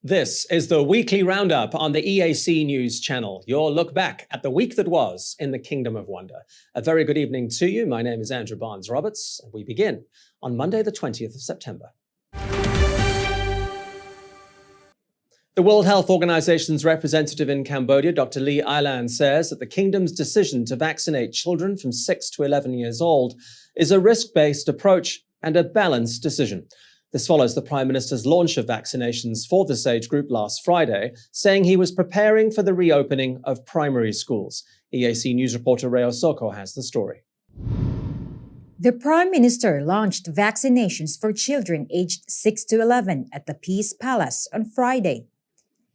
This is the Weekly Roundup on the EAC News Channel, your look back at the week that was in the Kingdom of Wonder. A very good evening to you. My name is Andrew Barnes-Roberts, and we begin on Monday, the 20th of September. The World Health Organization's representative in Cambodia, Dr. Lee Ailan, says that the kingdom's decision to vaccinate children from 6 to 11 years old is a risk-based approach and a balanced decision. This follows the Prime Minister's launch of vaccinations for this age group last Friday, saying he was preparing for the reopening of primary schools. EAC News reporter Reo Soko has the story. The Prime Minister launched vaccinations for children aged 6 to 11 at the Peace Palace on Friday.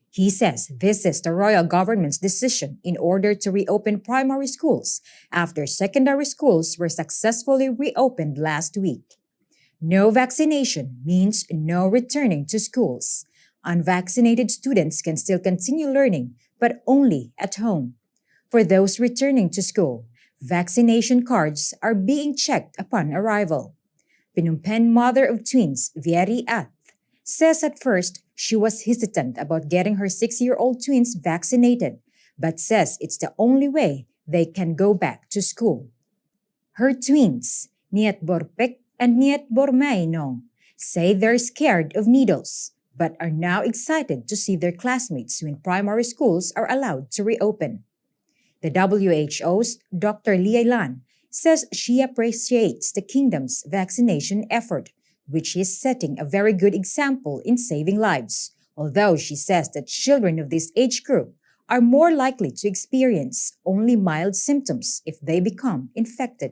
He says this is the royal government's decision in order to reopen primary schools after secondary schools were successfully reopened last week. No vaccination means no returning to schools. Unvaccinated students can still continue learning, but only at home. For those returning to school, vaccination cards are being checked upon arrival. Phnom Penh mother of twins, Vieri Ath, says at first she was hesitant about getting her 6-year-old twins vaccinated, but says it's the only way they can go back to school. Her twins, Niet Borpek and Niet Bormay Nong, say they're scared of needles, but are now excited to see their classmates when primary schools are allowed to reopen. The WHO's Dr. Lee Ailan says she appreciates the kingdom's vaccination effort, which is setting a very good example in saving lives, although she says that children of this age group are more likely to experience only mild symptoms if they become infected.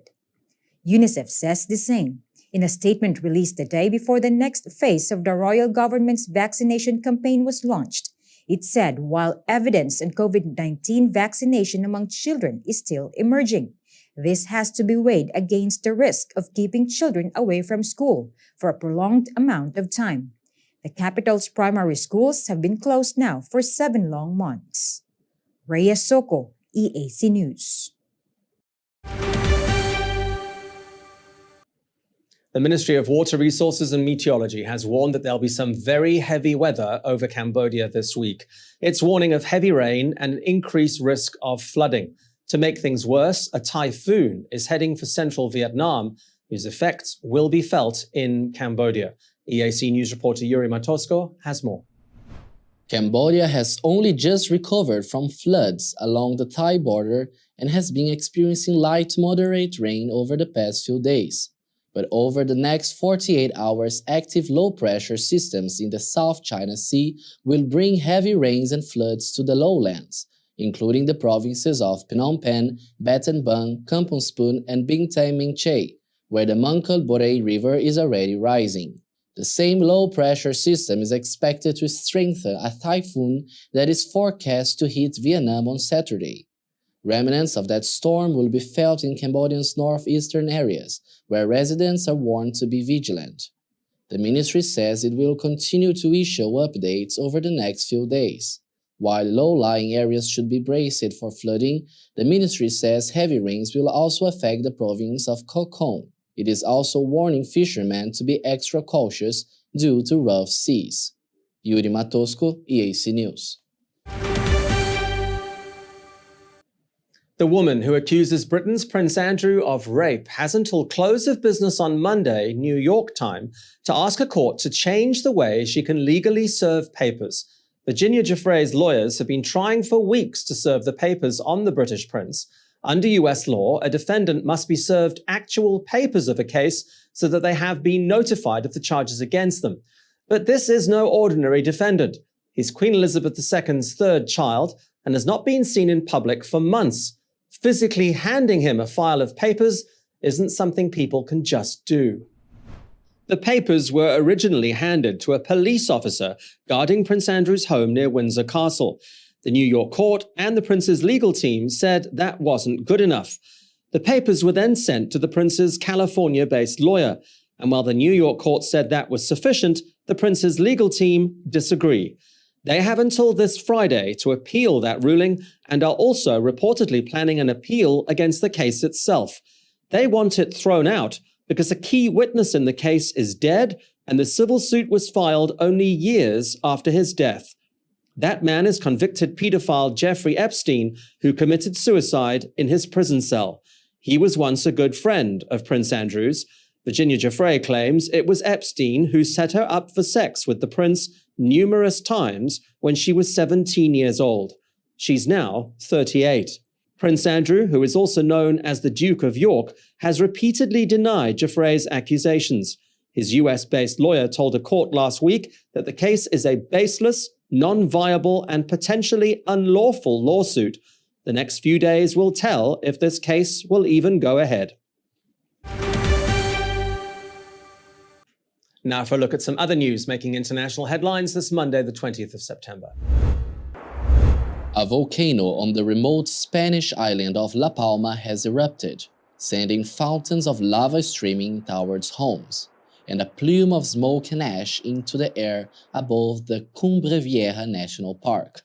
UNICEF says the same. In a statement released the day before the next phase of the royal government's vaccination campaign was launched, it said while evidence on COVID-19 vaccination among children is still emerging, this has to be weighed against the risk of keeping children away from school for a prolonged amount of time. The capital's primary schools have been closed now for 7 long months. Rhea Soko, EAC News. The Ministry of Water Resources and Meteorology has warned that there'll be some very heavy weather over Cambodia this week. It's warning of heavy rain and an increased risk of flooding. To make things worse, a typhoon is heading for central Vietnam, whose effects will be felt in Cambodia. EAC News reporter Yuri Matosko has more. Cambodia has only just recovered from floods along the Thai border and has been experiencing light to moderate rain over the past few days. But over the next 48 hours, active low-pressure systems in the South China Sea will bring heavy rains and floods to the lowlands, including the provinces of Phnom Penh, Battambang, Bang, Kampong Spun, and Binh Tai Minh Chey, where the Mangkhut Borei River is already rising. The same low-pressure system is expected to strengthen a typhoon that is forecast to hit Vietnam on Saturday. Remnants of that storm will be felt in Cambodia's northeastern areas, where residents are warned to be vigilant. The ministry says it will continue to issue updates over the next few days. While low-lying areas should be braced for flooding, the ministry says heavy rains will also affect the province of Koh Khong. It is also warning fishermen to be extra cautious due to rough seas. Yuri Matosko, EAC News. The woman who accuses Britain's Prince Andrew of rape has until close of business on Monday, New York time, to ask a court to change the way she can legally serve papers. Virginia Giuffre's lawyers have been trying for weeks to serve the papers on the British prince. Under US law, a defendant must be served actual papers of a case so that they have been notified of the charges against them. But this is no ordinary defendant. He's Queen Elizabeth II's third child and has not been seen in public for months. Physically handing him a file of papers isn't something people can just do. The papers were originally handed to a police officer guarding Prince Andrew's home near Windsor Castle. The New York court and the prince's legal team said that wasn't good enough. The papers were then sent to the prince's California-based lawyer, and while the New York court said that was sufficient, the prince's legal team disagree. They have until this Friday to appeal that ruling and are also reportedly planning an appeal against the case itself. They want it thrown out because a key witness in the case is dead and the civil suit was filed only years after his death. That man is convicted pedophile Jeffrey Epstein, who committed suicide in his prison cell. He was once a good friend of Prince Andrew's. Virginia Giuffre claims it was Epstein who set her up for sex with the prince numerous times when she was 17 years old. She's now 38. Prince Andrew, who is also known as the Duke of York, has repeatedly denied Giuffre's accusations. His US-based lawyer told a court last week that the case is a baseless, non-viable, and potentially unlawful lawsuit. The next few days will tell if this case will even go ahead. Now for a look at some other news making international headlines this Monday, the 20th of September. A volcano on the remote Spanish island of La Palma has erupted, sending fountains of lava streaming towards homes, and a plume of smoke and ash into the air above the Cumbre Vieja National Park.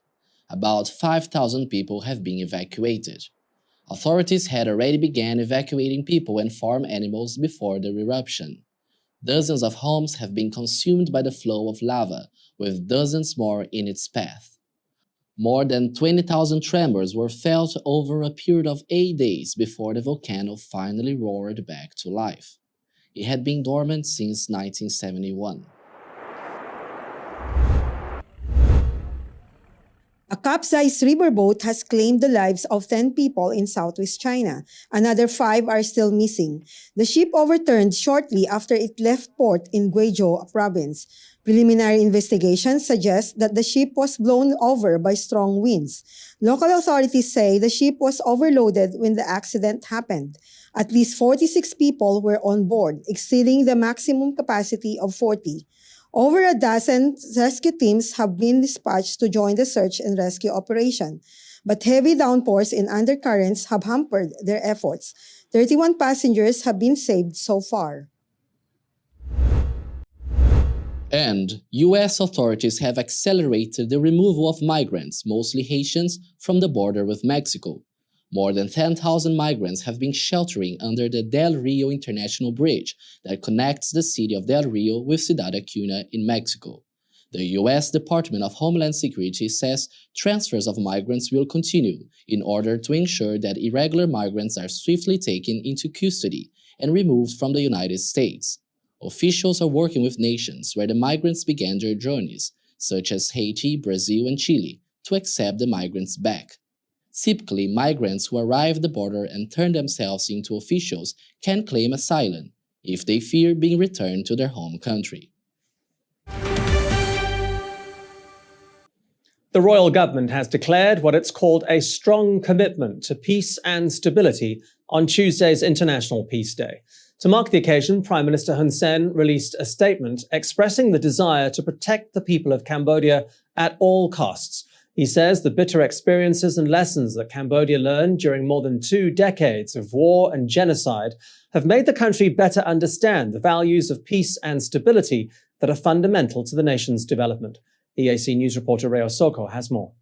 About 5,000 people have been evacuated. Authorities had already begun evacuating people and farm animals before the eruption. Dozens of homes have been consumed by the flow of lava, with dozens more in its path. More than 20,000 tremors were felt over a period of 8 days before the volcano finally roared back to life. It had been dormant since 1971. A capsized riverboat has claimed the lives of 10 people in southwest China. Another 5 are still missing. The ship overturned shortly after it left port in Guizhou province. Preliminary investigations suggest that the ship was blown over by strong winds. Local authorities say the ship was overloaded when the accident happened. At least 46 people were on board, exceeding the maximum capacity of 40. Over a dozen rescue teams have been dispatched to join the search and rescue operation, but heavy downpours and undercurrents have hampered their efforts. 31 passengers have been saved so far. And US authorities have accelerated the removal of migrants, mostly Haitians, from the border with Mexico. More than 10,000 migrants have been sheltering under the Del Rio International Bridge that connects the city of Del Rio with Ciudad Acuña in Mexico. The U.S. Department of Homeland Security says transfers of migrants will continue in order to ensure that irregular migrants are swiftly taken into custody and removed from the United States. Officials are working with nations where the migrants began their journeys, such as Haiti, Brazil, and Chile, to accept the migrants back. Typically, migrants who arrive at the border and turn themselves into officials can claim asylum if they fear being returned to their home country. The royal government has declared what it's called a strong commitment to peace and stability on Tuesday's International Peace Day. To mark the occasion, Prime Minister Hun Sen released a statement expressing the desire to protect the people of Cambodia at all costs. He says the bitter experiences and lessons that Cambodia learned during more than 2 decades of war and genocide have made the country better understand the values of peace and stability that are fundamental to the nation's development. EAC News reporter Reo Soko has more.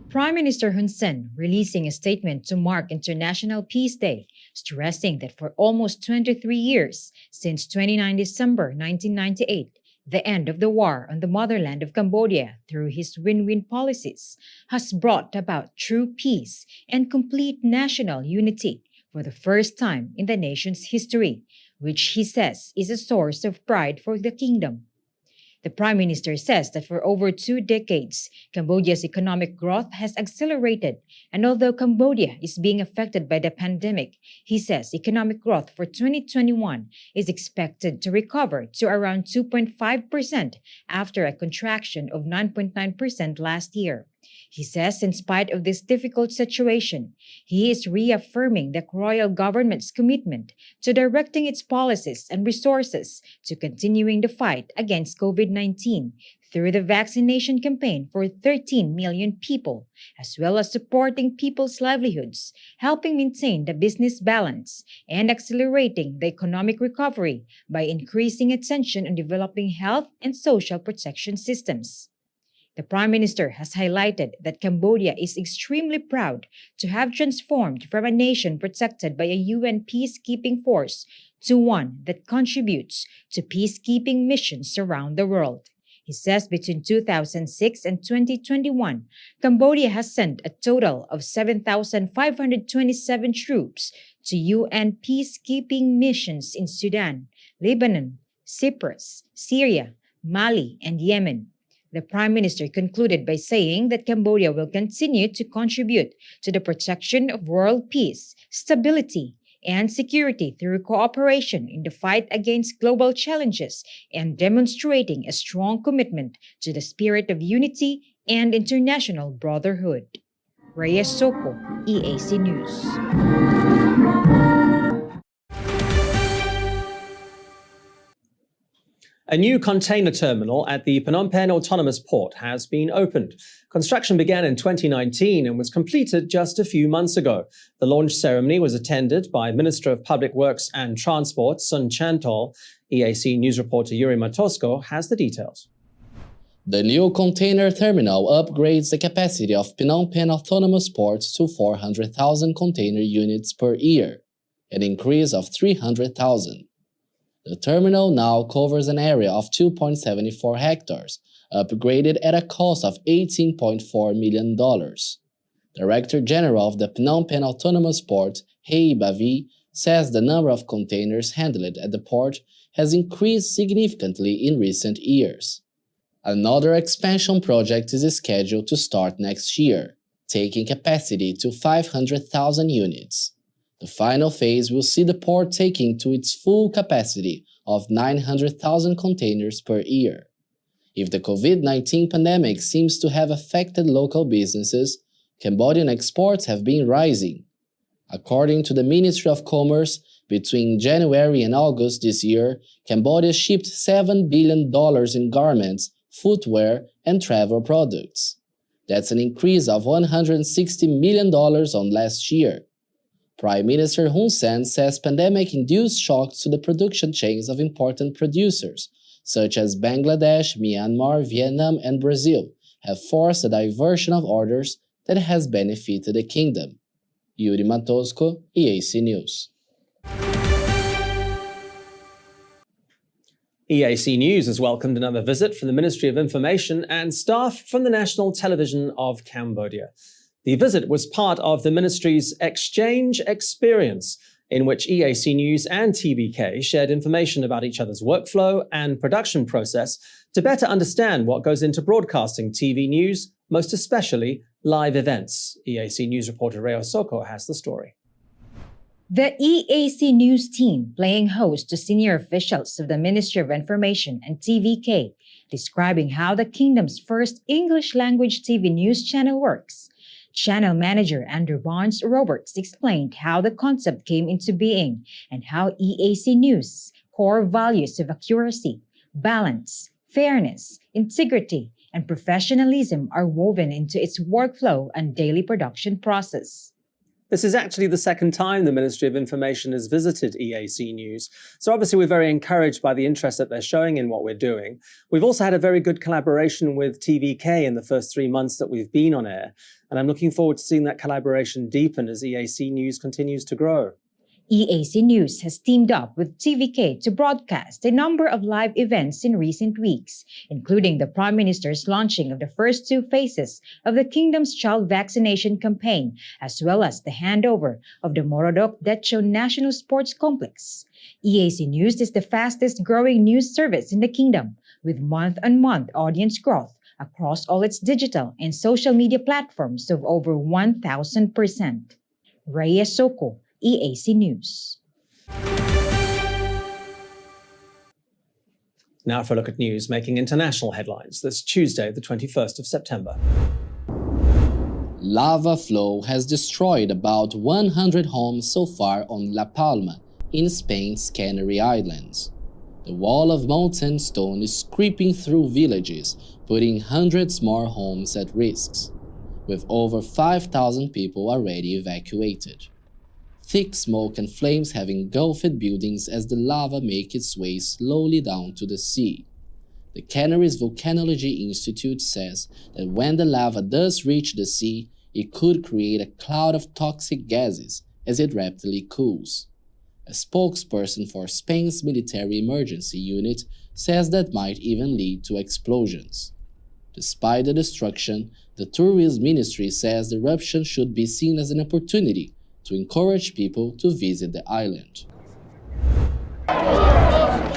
Prime Minister Hun Sen releasing a statement to mark International Peace Day, stressing that for almost 23 years, since 29 December 1998, the end of the war on the motherland of Cambodia through his win-win policies has brought about true peace and complete national unity for the first time in the nation's history, which he says is a source of pride for the kingdom. The Prime Minister says that for over 2 decades, Cambodia's economic growth has accelerated, and although Cambodia is being affected by the pandemic, he says economic growth for 2021 is expected to recover to around 2.5% after a contraction of 9.9% last year. He says in spite of this difficult situation, he is reaffirming the royal government's commitment to directing its policies and resources to continuing the fight against COVID-19 through the vaccination campaign for 13 million people, as well as supporting people's livelihoods, helping maintain the business balance, and accelerating the economic recovery by increasing attention on developing health and social protection systems. The Prime Minister has highlighted that Cambodia is extremely proud to have transformed from a nation protected by a UN peacekeeping force to one that contributes to peacekeeping missions around the world. He says between 2006 and 2021, Cambodia has sent a total of 7,527 troops to UN peacekeeping missions in Sudan, Lebanon, Cyprus, Syria, Mali, and Yemen. The Prime Minister concluded by saying that Cambodia will continue to contribute to the protection of world peace, stability, and security through cooperation in the fight against global challenges and demonstrating a strong commitment to the spirit of unity and international brotherhood. Reyes Soko, EAC News. A new container terminal at the Phnom Penh Autonomous Port has been opened. Construction began in 2019 and was completed just a few months ago. The launch ceremony was attended by Minister of Public Works and Transport, Sun Chantol. EAC News reporter Yuri Matosko has the details. The new container terminal upgrades the capacity of Phnom Penh Autonomous Port to 400,000 container units per year, an increase of 300,000. The terminal now covers an area of 2.74 hectares, upgraded at a cost of $18.4 million. Director General of the Phnom Penh Autonomous Port, Hei Bavi, says the number of containers handled at the port has increased significantly in recent years. Another expansion project is scheduled to start next year, taking capacity to 500,000 units. The final phase will see the port taking to its full capacity of 900,000 containers per year. If the COVID-19 pandemic seems to have affected local businesses, Cambodian exports have been rising. According to the Ministry of Commerce, between January and August this year, Cambodia shipped $7 billion in garments, footwear, and travel products. That's an increase of $160 million on last year. Prime Minister Hun Sen says pandemic-induced shocks to the production chains of important producers, such as Bangladesh, Myanmar, Vietnam, and Brazil, have forced a diversion of orders that has benefited the kingdom. Yuri Matosko, EAC News. EAC News has welcomed another visit from the Ministry of Information and staff from the National Television of Cambodia. The visit was part of the ministry's exchange experience, in which EAC News and TVK shared information about each other's workflow and production process to better understand what goes into broadcasting TV news, most especially live events. EAC News reporter Reo Soko has the story. The EAC News team, playing host to senior officials of the Ministry of Information and TVK, describing how the kingdom's first English-language TV news channel works. Channel manager Andrew Barnes Roberts explained how the concept came into being and how EAC News' core values of accuracy, balance, fairness, integrity, and professionalism are woven into its workflow and daily production process. This is actually the second time the Ministry of Information has visited EAC News, so obviously we're very encouraged by the interest that they're showing in what we're doing. We've also had a very good collaboration with TVK in the first 3 months that we've been on air, and I'm looking forward to seeing that collaboration deepen as EAC News continues to grow. EAC News has teamed up with TVK to broadcast a number of live events in recent weeks, including the Prime Minister's launching of the first 2 phases of the kingdom's child vaccination campaign, as well as the handover of the Morodok Decho National Sports Complex. EAC News is the fastest-growing news service in the kingdom, with month-on-month audience growth across all its digital and social media platforms of over 1,000%. Reyes Soko, EAC News. Now for a look at news making international headlines this Tuesday, the 21st of September. Lava flow has destroyed about 100 homes so far on La Palma, in Spain's Canary Islands. The wall of molten stone is creeping through villages, putting hundreds more homes at risk, with over 5,000 people already evacuated. Thick smoke and flames have engulfed buildings as the lava makes its way slowly down to the sea. The Canaries Volcanology Institute says that when the lava does reach the sea, it could create a cloud of toxic gases as it rapidly cools. A spokesperson for Spain's military emergency unit says that might even lead to explosions. Despite the destruction, the Tourism Ministry says the eruption should be seen as an opportunity to encourage people to visit the island.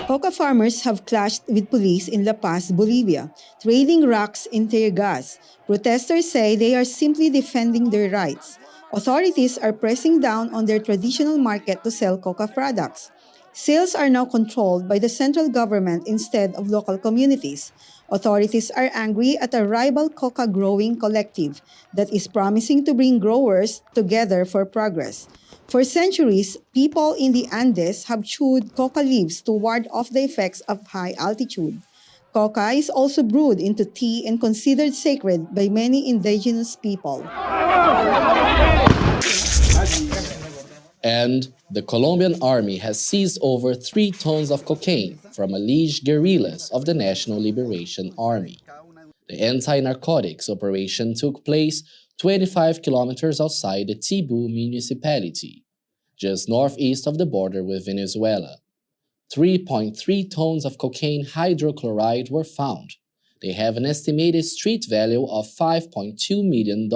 Coca farmers have clashed with police in La Paz, Bolivia, trading rocks and tear gas. Protesters say they are simply defending their rights. Authorities are pressing down on their traditional market to sell coca products. Sales are now controlled by the central government instead of local communities. Authorities are angry at a rival coca growing collective that is promising to bring growers together for progress. For centuries, people in the Andes have chewed coca leaves to ward off the effects of high altitude. Coca is also brewed into tea and considered sacred by many indigenous people. And the Colombian army has seized over 3 tons of cocaine from alleged guerrillas of the National Liberation Army. The anti-narcotics operation took place 25 kilometers outside the Tibu municipality, just northeast of the border with Venezuela. 3.3 tons of cocaine hydrochloride were found. They have an estimated street value of $5.2 million.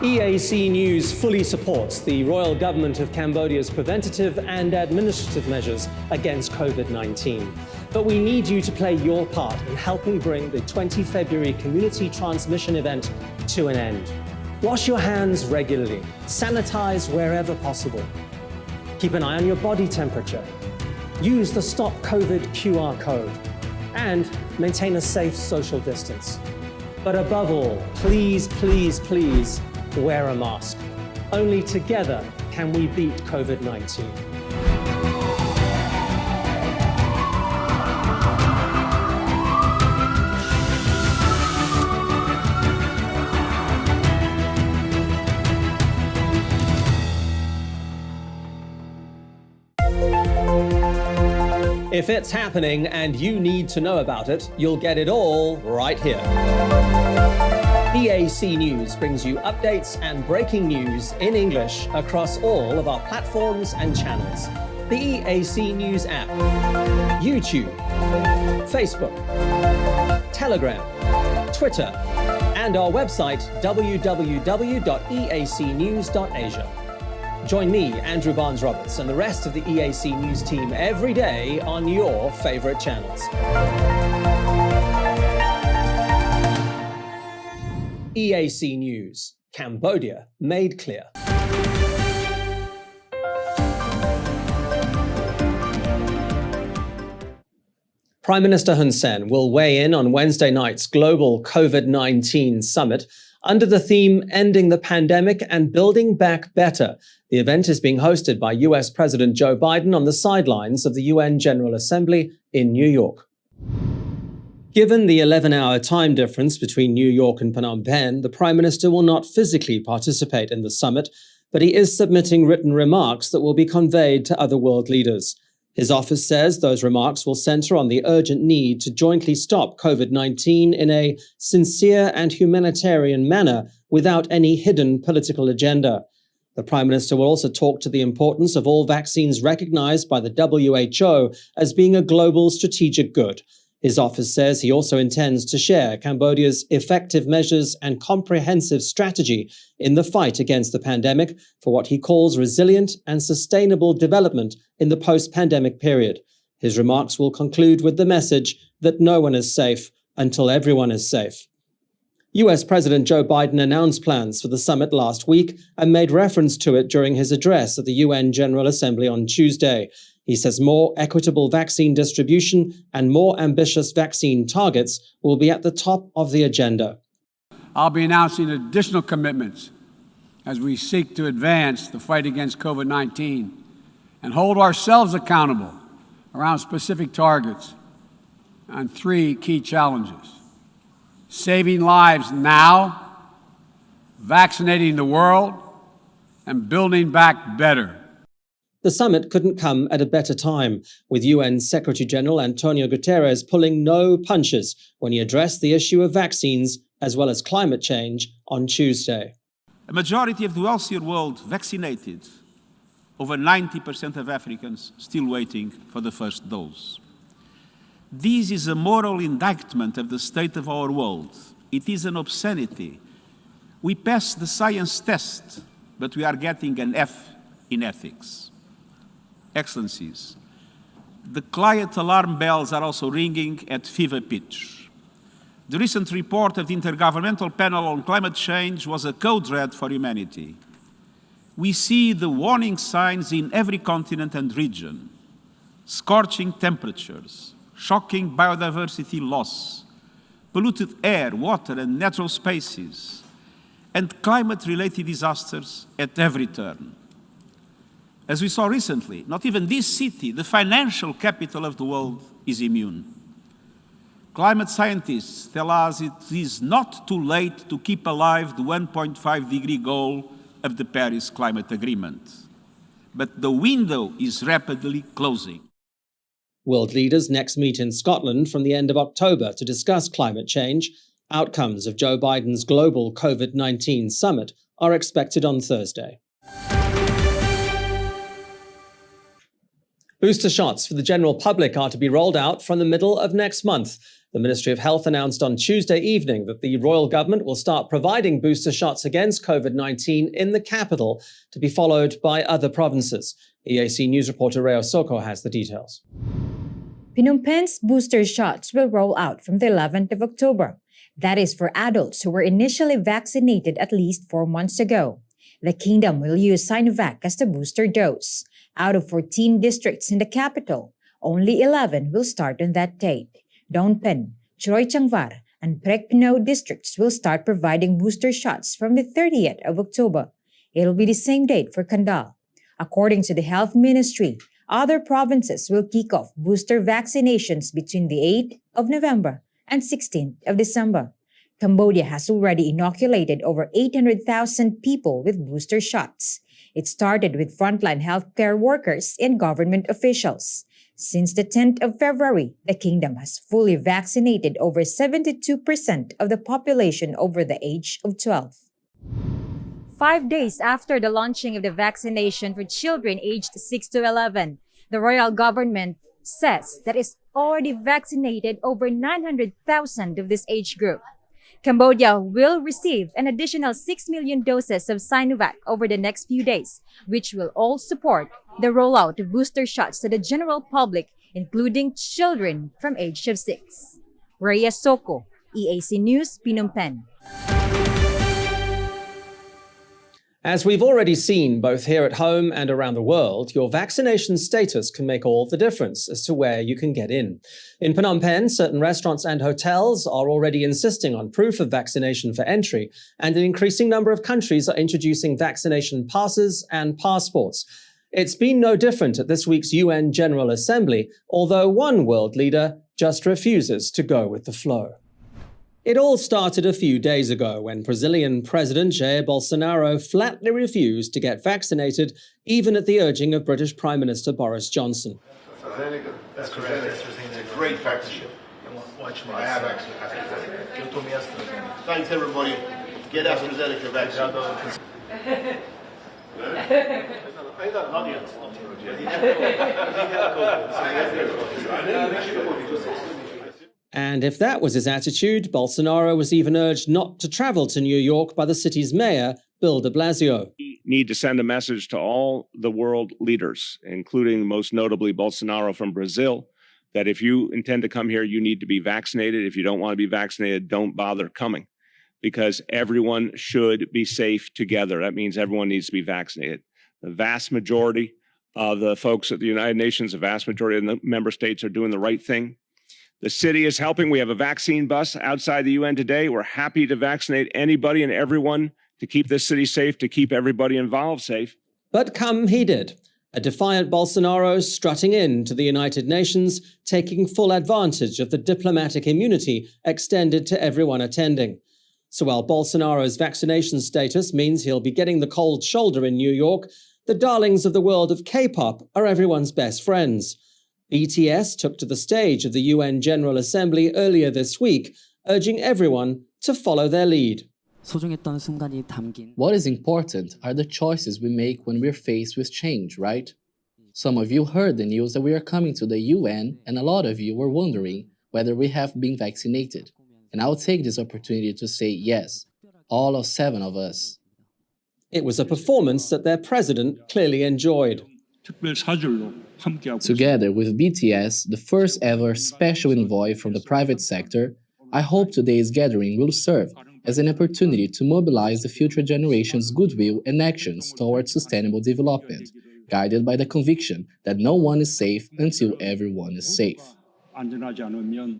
EAC News fully supports the Royal Government of Cambodia's preventative and administrative measures against COVID-19. But we need you to play your part in helping bring the 20 February community transmission event to an end. Wash your hands regularly, sanitize wherever possible. Keep an eye on your body temperature. Use the Stop COVID QR code and maintain a safe social distance. But above all, please, please, please, wear a mask. Only together can we beat COVID-19. If it's happening and you need to know about it, you'll get it all right here. EAC News brings you updates and breaking news in English across all of our platforms and channels. The EAC News app, YouTube, Facebook, Telegram, Twitter, and our website www.eacnews.asia. Join me, Andrew Barnes-Roberts, and the rest of the EAC News team every day on your favorite channels. EAC News, Cambodia made clear. Prime Minister Hun Sen will weigh in on Wednesday night's global COVID-19 summit under the theme Ending the Pandemic and Building Back Better. The event is being hosted by US President Joe Biden on the sidelines of the UN General Assembly in New York. Given the 11-hour time difference between New York and Phnom Penh, the Prime Minister will not physically participate in the summit, but he is submitting written remarks that will be conveyed to other world leaders. His office says those remarks will center on the urgent need to jointly stop COVID-19 in a sincere and humanitarian manner without any hidden political agenda. The Prime Minister will also talk to the importance of all vaccines recognized by the WHO as being a global strategic good. His office says he also intends to share Cambodia's effective measures and comprehensive strategy in the fight against the pandemic for what he calls resilient and sustainable development in the post-pandemic period. His remarks will conclude with the message that no one is safe until everyone is safe. US President Joe Biden announced plans for the summit last week and made reference to it during his address at the UN General Assembly on Tuesday. He says more equitable vaccine distribution and more ambitious vaccine targets will be at the top of the agenda. I'll be announcing additional commitments as we seek to advance the fight against COVID-19 and hold ourselves accountable around specific targets on 3 key challenges: saving lives now, vaccinating the world, and building back better. The summit couldn't come at a better time, with UN Secretary-General Antonio Guterres pulling no punches when he addressed the issue of vaccines as well as climate change on Tuesday. A majority of the wealthier world vaccinated, over 90% of Africans still waiting for the first dose. This is a moral indictment of the state of our world. It is an obscenity. We passed the science test, but we are getting an F in ethics. Excellencies, the climate alarm bells are also ringing at fever pitch. The recent report of the Intergovernmental Panel on Climate Change was a code red for humanity. We see the warning signs in every continent and region: scorching temperatures, shocking biodiversity loss, polluted air, water, and natural spaces, and climate-related disasters at every turn. As we saw recently, not even this city, the financial capital of the world, is immune. Climate scientists tell us it is not too late to keep alive the 1.5-degree goal of the Paris Climate Agreement. But the window is rapidly closing. World leaders next meet in Scotland from the end of October to discuss climate change. Outcomes of Joe Biden's global COVID-19 summit are expected on Thursday. Booster shots for the general public are to be rolled out from the middle of next month. The Ministry of Health announced on Tuesday evening that the royal government will start providing booster shots against COVID-19 in the capital, to be followed by other provinces. EAC News reporter Reo Soko has the details. Phnom Penh's booster shots will roll out from the 11th of October. That is for adults who were initially vaccinated at least 4 months ago. The kingdom will use Sinovac as the booster dose. Out of 14 districts in the capital, only 11 will start on that date. Phnom Penh, Chroy Changvar, and Prek Pino districts will start providing booster shots from the 30th of October. It'll be the same date for Kandal. According to the Health Ministry, other provinces will kick off booster vaccinations between the 8th of November and 16th of December. Cambodia has already inoculated over 800,000 people with booster shots. It started with frontline healthcare workers and government officials. Since the 10th of February, the kingdom has fully vaccinated over 72% of the population over the age of 12. 5 days after the launching of the vaccination for children aged 6 to 11, the royal government says that it's already vaccinated over 900,000 of this age group. Cambodia will receive an additional 6 million doses of Sinovac over the next few days, which will all support the rollout of booster shots to the general public, including children from age of 6. Rhea Soko, EAC News, Phnom Penh. As we've already seen both here at home and around the world, your vaccination status can make all the difference as to where you can get in. In Phnom Penh, certain restaurants and hotels are already insisting on proof of vaccination for entry, and an increasing number of countries are introducing vaccination passes and passports. It's been no different at this week's UN General Assembly, although one world leader just refuses to go with the flow. It all started a few days ago when Brazilian President Jair Bolsonaro flatly refused to get vaccinated, even at the urging of British Prime Minister Boris Johnson. That's correct. It's a great vaccine. I have AstraZeneca. Thanks, everybody. Get AstraZeneca vaccine. And if that was his attitude, Bolsonaro was even urged not to travel to New York by the city's mayor, Bill de Blasio. We need to send a message to all the world leaders, including most notably Bolsonaro from Brazil, that if you intend to come here, you need to be vaccinated. If you don't want to be vaccinated, don't bother coming, because everyone should be safe together. That means everyone needs to be vaccinated. The vast majority of the folks at the United Nations, the vast majority of the member states are doing the right thing. The city is helping. We have a vaccine bus outside the UN today. We're happy to vaccinate anybody and everyone to keep this city safe, to keep everybody involved safe. But come he did. A defiant Bolsonaro strutting in to the United Nations, taking full advantage of the diplomatic immunity extended to everyone attending. So while Bolsonaro's vaccination status means he'll be getting the cold shoulder in New York, the darlings of the world of K-pop are everyone's best friends. BTS took to the stage of the UN General Assembly earlier this week, urging everyone to follow their lead. What is important are the choices we make when we're faced with change, right? Some of you heard the news that we are coming to the UN, and a lot of you were wondering whether we have been vaccinated. And I'll take this opportunity to say yes, all 7 of us. It was a performance that their president clearly enjoyed. Together with BTS, the first ever special envoy from the private sector, I hope today's gathering will serve as an opportunity to mobilize the future generation's goodwill and actions towards sustainable development, guided by the conviction that no one is safe until everyone is safe.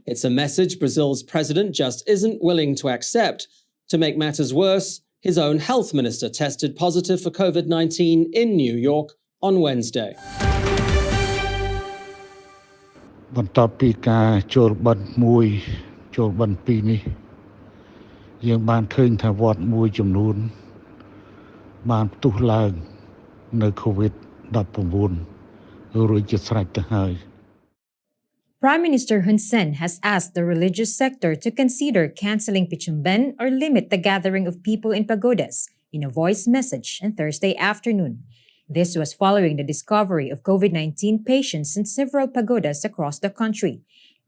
It's a message Brazil's president just isn't willing to accept. To make matters worse, his own health minister tested positive for COVID-19 in New York on Wednesday. បន្ទាប់ពីការចូលបិណ្ឌមួយចូលបិណ្ឌពីរនេះយើងបានឃើញថាវត្តមួយចំនួនបានផ្ទុះឡើងនៅ COVID-19 រួចជាស្រេចទៅហើយ Prime Minister Hun Sen has asked the religious sector to consider cancelling Pichumben or limit the gathering of people in pagodas in a voice message on Thursday afternoon. This was following the discovery of COVID-19 patients in several pagodas across the country.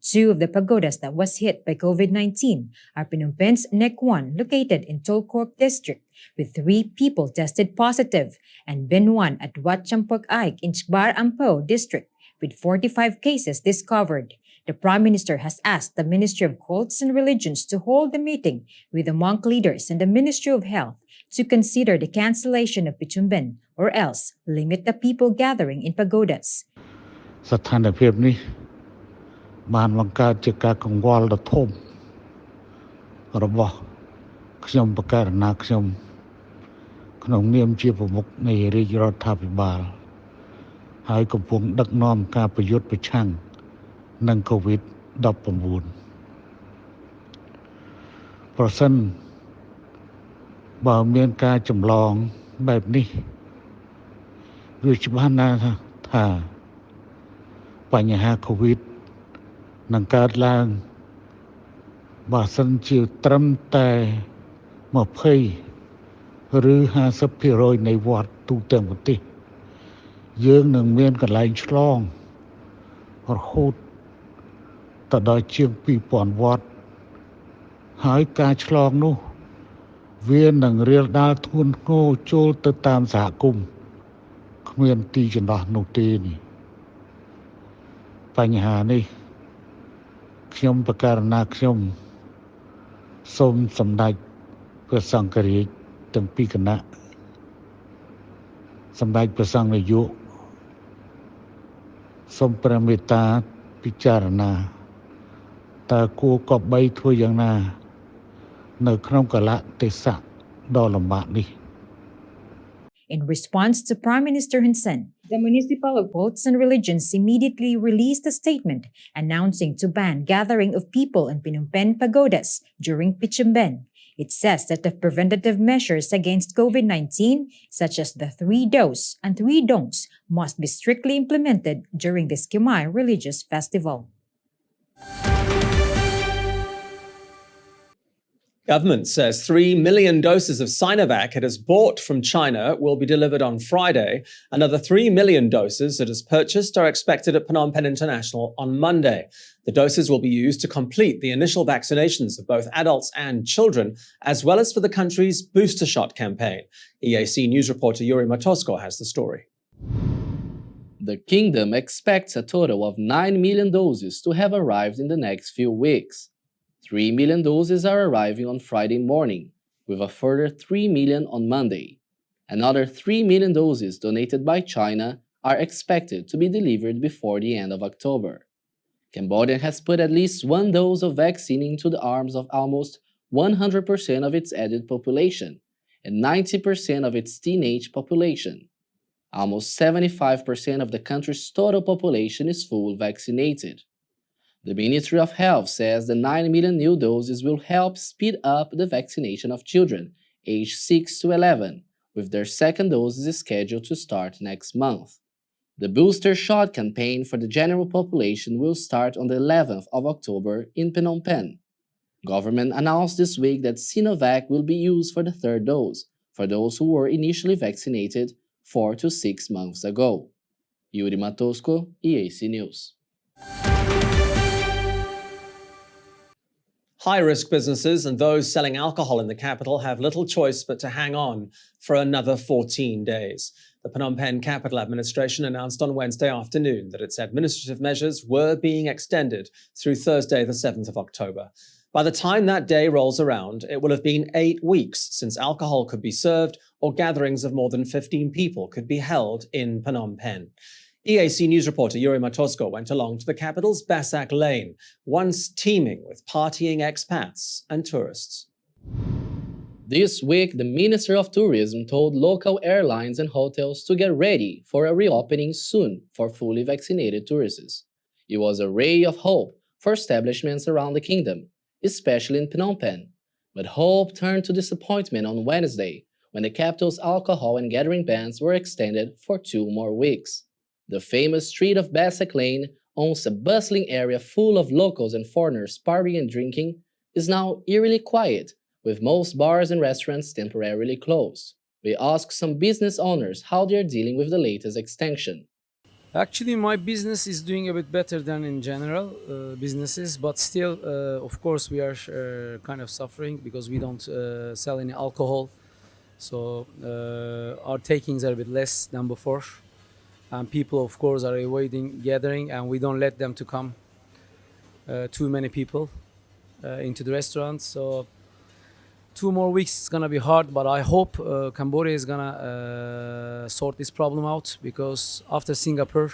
2 of the pagodas that was hit by COVID-19 are Phnom Penh's Nek 1, located in Tolkorp district, with 3 people tested positive, and Bin 1 at Wat Champok Aik in Chbar Ampo district, with 45 cases discovered. The Prime Minister has asked the Ministry of Cults and Religions to hold a meeting with the monk leaders and the Ministry of Health to consider the cancellation of Pichumben or else limit the people gathering in pagodas. ស្ថានភាពនេះបានបង្កើតជាការកង្វល់ដ៏ធំរបស់ខ្ញុំបកករណាខ្ញុំក្នុងនាមជាប្រមុខនៃរាជរដ្ឋាភិបាលហើយកំពុងដឹកនាំការប្រយុទ្ធប្រឆាំងនឹង COVID-19 ប្រសិនបើមានការចម្លងបែបនេះវាច្បាស់ណាស់ថាបញ្ហា COVID នឹងកើតឡើងបើសិនជាត្រឹមតែ20 ឬ 50% នៃវត្តទូទាំងប្រទេសយើងនឹងមានកន្លែងឆ្លងរហូតដល់ជាង 2000 វត្តហើយការឆ្លងនោះវានឹងរាលដាលធ្ងន់ធ្ងរចូលទៅតាមសហគមន៍គ្មានទីចន្លោះនោះទេនេះបញ្ហានេះខ្ញុំបកករណាខ្ញុំសូមសម្ដេចព្រះសង្ឃរាជទាំងពីរគណៈសម្ដេចព្រះសង្ឃនាយកសូមព្រះមេត្តាពិចារណាតើគួរគប្បីធ្វើយ៉ាងណានៅក្នុងកលៈទេសៈដ៏លំបាកនេះ In response to Prime Minister Hun Sen, the Municipal of Cults and Religions immediately released a statement announcing to ban gathering of people in Phnom Penh pagodas during Pichumben. It says that the preventative measures against COVID-19, such as the 3 dos and 3 don'ts, must be strictly implemented during this Khmer religious festival. Government says 3 million doses of Sinovac it has bought from China will be delivered on Friday. Another 3 million doses it has purchased are expected at Phnom Penh International on Monday. The doses will be used to complete the initial vaccinations of both adults and children, as well as for the country's booster shot campaign. EAC news reporter Yuri Matosko has the story. The kingdom expects a total of 9 million doses to have arrived in the next few weeks. 3 million doses are arriving on Friday morning, with a further 3 million on Monday. Another 3 million doses donated by China are expected to be delivered before the end of October. Cambodia has put at least one dose of vaccine into the arms of almost 100% of its adult population and 90% of its teenage population. Almost 75% of the country's total population is full vaccinated. The Ministry of Health says the 9 million new doses will help speed up the vaccination of children aged 6 to 11, with their second doses scheduled to start next month. The booster shot campaign for the general population will start on the 11th of October in Phnom Penh. Government announced this week that Sinovac will be used for the third dose for those who were initially vaccinated 4 to 6 months ago. Yuri Matosko, EAC News. High-risk businesses and those selling alcohol in the capital have little choice but to hang on for another 14 days. The Phnom Penh Capital Administration announced on Wednesday afternoon that its administrative measures were being extended through Thursday, the 7th of October. By the time that day rolls around, it will have been 8 weeks since alcohol could be served or gatherings of more than 15 people could be held in Phnom Penh. EAC news reporter Yuri Matosko went along to the capital's Basak Lane, once teeming with partying expats and tourists. This week, the Minister of Tourism told local airlines and hotels to get ready for a reopening soon for fully vaccinated tourists. It was a ray of hope for establishments around the kingdom, especially in Phnom Penh. But hope turned to disappointment on Wednesday when the capital's alcohol and gathering bans were extended for 2 more weeks. The famous street of Basak Lane, owns a bustling area full of locals and foreigners partying and drinking, is now eerily quiet, with most bars and restaurants temporarily closed. We asked some business owners how they are dealing with the latest extension. Actually, my business is doing a bit better than in general businesses, but still, of course, we are kind of suffering because we don't sell any alcohol. So our takings are a bit less than before. And people, of course, are avoiding gathering, and we don't let them to come too many people into the restaurant. So 2 more weeks is gonna be hard, but I hope Cambodia is gonna sort this problem out, because after Singapore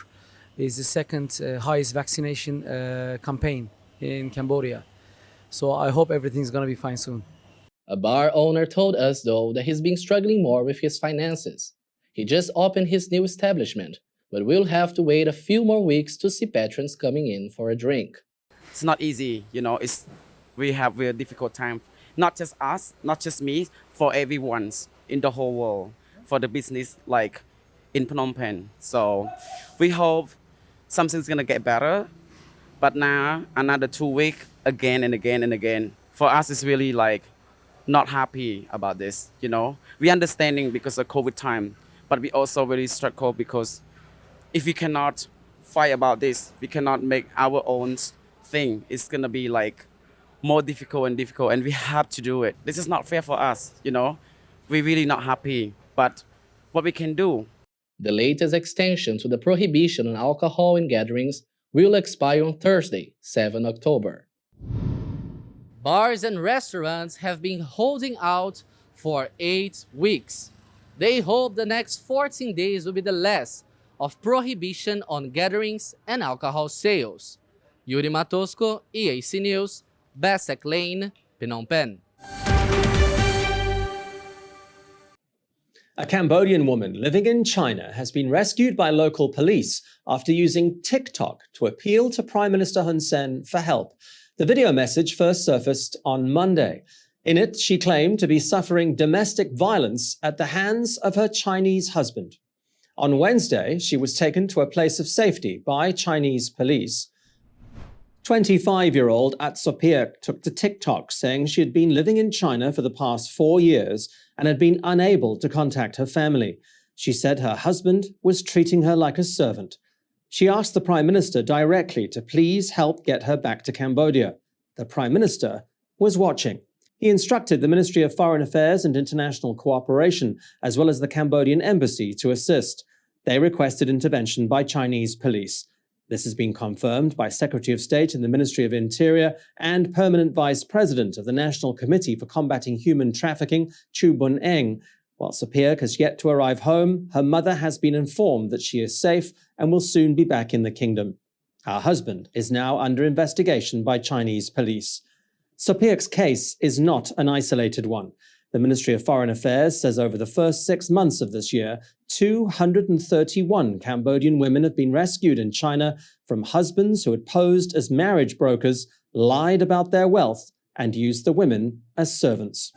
is the second highest vaccination campaign in Cambodia. So I hope everything's gonna be fine soon. A bar owner told us, though, that he's been struggling more with his finances. He just opened his new establishment, but will have to wait a few more weeks to see patrons coming in for a drink. It's not easy, we have a difficult time. Not just us, not just me, for everyone in the whole world, for the business like in Phnom Penh. So we hope something's gonna get better, but now another 2 weeks again and again and again. For us, it's really like not happy about this, We understanding because of COVID time, but we also really struggle because if we cannot fight about this, we cannot make our own thing. It's gonna be like more difficult, and we have to do it. This is not fair for us, We're really not happy, but what we can do. The latest extension to the prohibition on alcohol in gatherings will expire on Thursday, 7 October. Bars and restaurants have been holding out for 8 weeks. They hope the next 14 days will be the last of prohibition on gatherings and alcohol sales. Yuri Matosko, EAC News, Basak Lane, Phnom Penh. A Cambodian woman living in China has been rescued by local police after using TikTok to appeal to Prime Minister Hun Sen for help. The video message first surfaced on Monday. In it, she claimed to be suffering domestic violence at the hands of her Chinese husband. On Wednesday, she was taken to a place of safety by Chinese police. 25-year-old At Sopiak took to TikTok saying she had been living in China for the past 4 years and had been unable to contact her family. She said her husband was treating her like a servant. She asked the Prime Minister directly to please help get her back to Cambodia. The Prime Minister was watching. He instructed the Ministry of Foreign Affairs and International Cooperation, as well as the Cambodian embassy, to assist. They requested intervention by Chinese police. This has been confirmed by Secretary of State in the Ministry of Interior and Permanent Vice President of the National Committee for Combating Human Trafficking, Chu Bun-eng. While Sopiak has yet to arrive home, her mother has been informed that she is safe and will soon be back in the kingdom. Her husband is now under investigation by Chinese police. Sopiak's case is not an isolated one. The Ministry of Foreign Affairs says over the first 6 months of this year, 231 Cambodian women have been rescued in China from husbands who had posed as marriage brokers, lied about their wealth, and used the women as servants.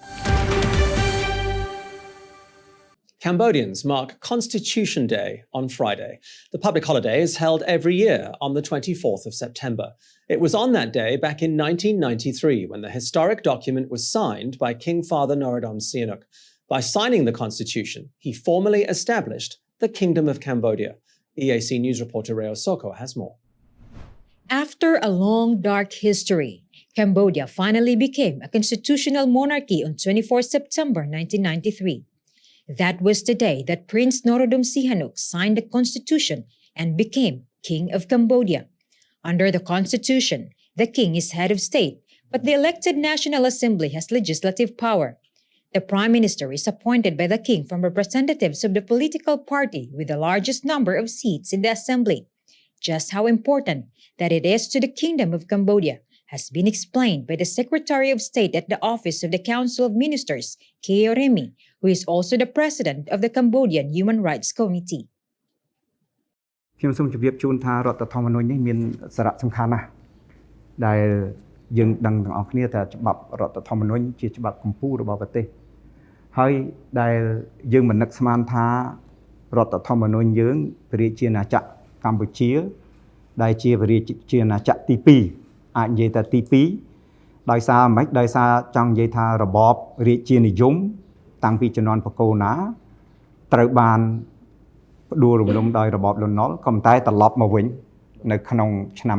Cambodians mark Constitution Day on Friday. The public holiday is held every year on the 24th of September. It was on that day back in 1993 when the historic document was signed by King Father Norodom Sihanouk. By signing the constitution, he formally established the Kingdom of Cambodia. EAC News reporter Reo Soko has more. After a long, dark history, Cambodia finally became a constitutional monarchy on 24 September 1993. That was the day that Prince Norodom Sihanouk signed the constitution and became King of Cambodia. Under the constitution, the king is head of state, but the elected National Assembly has legislative power. The prime minister is appointed by the king from representatives of the political party with the largest number of seats in the assembly. Just how important that it is to the Kingdom of Cambodia has been explained by the Secretary of State at the Office of the Council of Ministers, Keo Remy, who is also the president of the Cambodian Human Rights Committee. ខ្ញុំសូមជម្រាបជូនថារដ្ឋធម្មនុញ្ញនេះមានសារៈសំខាន់ណាស់ដែលយើងដឹងទាំងអស់គ្នាថាច្បាប់រដ្ឋធម្មនុញ្ញជាច្បាប់កម្ពុជារបស់ប្រទេសហើយដែលយើងមិននឹកស្មានថារដ្ឋធម្មនុញ្ញយើងព្រះរាជាណាចក្រកម្ពុជាដែលជាព្រះរាជាណាចក្រទី2អាចនិយាយថាទី2ដោយសារមិនដោយសារចង់និយាយថារបបរាជានិយមតាំងពីជំនាន់បកូនណាត្រូវបានផ្ដួលរំលំដោយរបបលន់នល់ក៏តែត្រឡប់មកវិញនៅក្នុងឆ្នាំ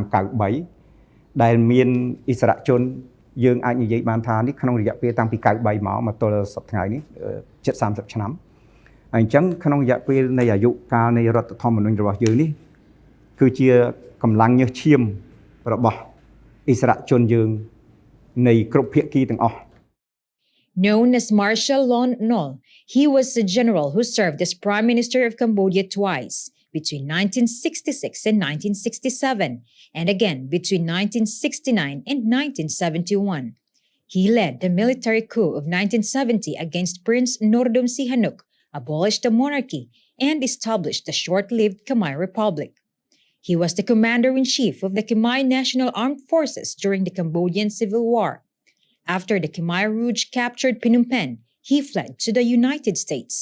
93ដែលមានអិសរាជជនយើងអាចនិយាយបានថានេះក្នុងរយៈពេលតាំងពី93មកទល់សប្តាហ៍ថ្ងៃនេះជិត30ឆ្នាំហើយអញ្ចឹងក្នុងរយៈពេលនៃអាយុកាលនៃរដ្ឋធម្មនុញ្ញរបស់យើងនេះគឺជាកម្លាំងញើសឈាមរបស់អិសរាជជនយើងនៃគ្រប់ភាគីទាំងអស់ Known as Marshal Lon Nol, he was a general who served as Prime Minister of Cambodia twice, between 1966 and 1967, and again between 1969 and 1971. He led the military coup of 1970 against Prince Norodom Sihanouk, abolished the monarchy, and established the short-lived Khmer Republic. He was the commander-in-chief of the Khmer National Armed Forces during the Cambodian Civil War. After the Khmer Rouge captured Phnom Penh, he fled to the United States.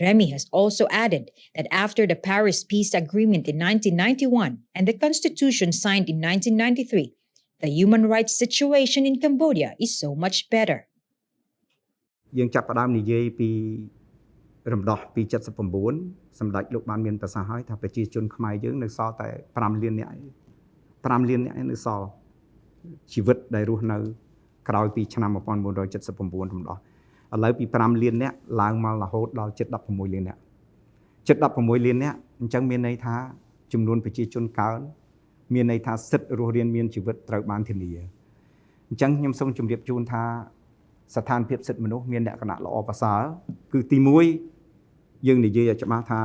Remy has also added that after the Paris Peace Agreement in 1991 and the Constitution signed in 1993, the human rights situation in Cambodia is so much better. យើងចាប់ផ្ដើមនិយាយពីរំដោះពី79សម្ដេចលោកបានមានប្រសាសន៍ហើយថាប្រជាជនខ្មែរយើងនៅសល់តែ5លាននាក់នៅសល់ជីវិតដែលរស់នៅក្រោយពីឆ្នាំ1979រំដោះឥឡូវពី5លាននាក់ឡើងមករហូតដល់ជិត16លាននាក់ជិត16លាននាក់អញ្ចឹងមានន័យថាចំនួនប្រជាជនកើនមានន័យថាសិទ្ធិរស់រានមានជីវិតត្រូវបានធានាអញ្ចឹងខ្ញុំសូមជម្រាបជូនថាស្ថានភាពសិទ្ធិមនុស្សមានលក្ខណៈល្អប្រសើរគឺទី1យើងនិយាយឲ្យច្បាស់ថា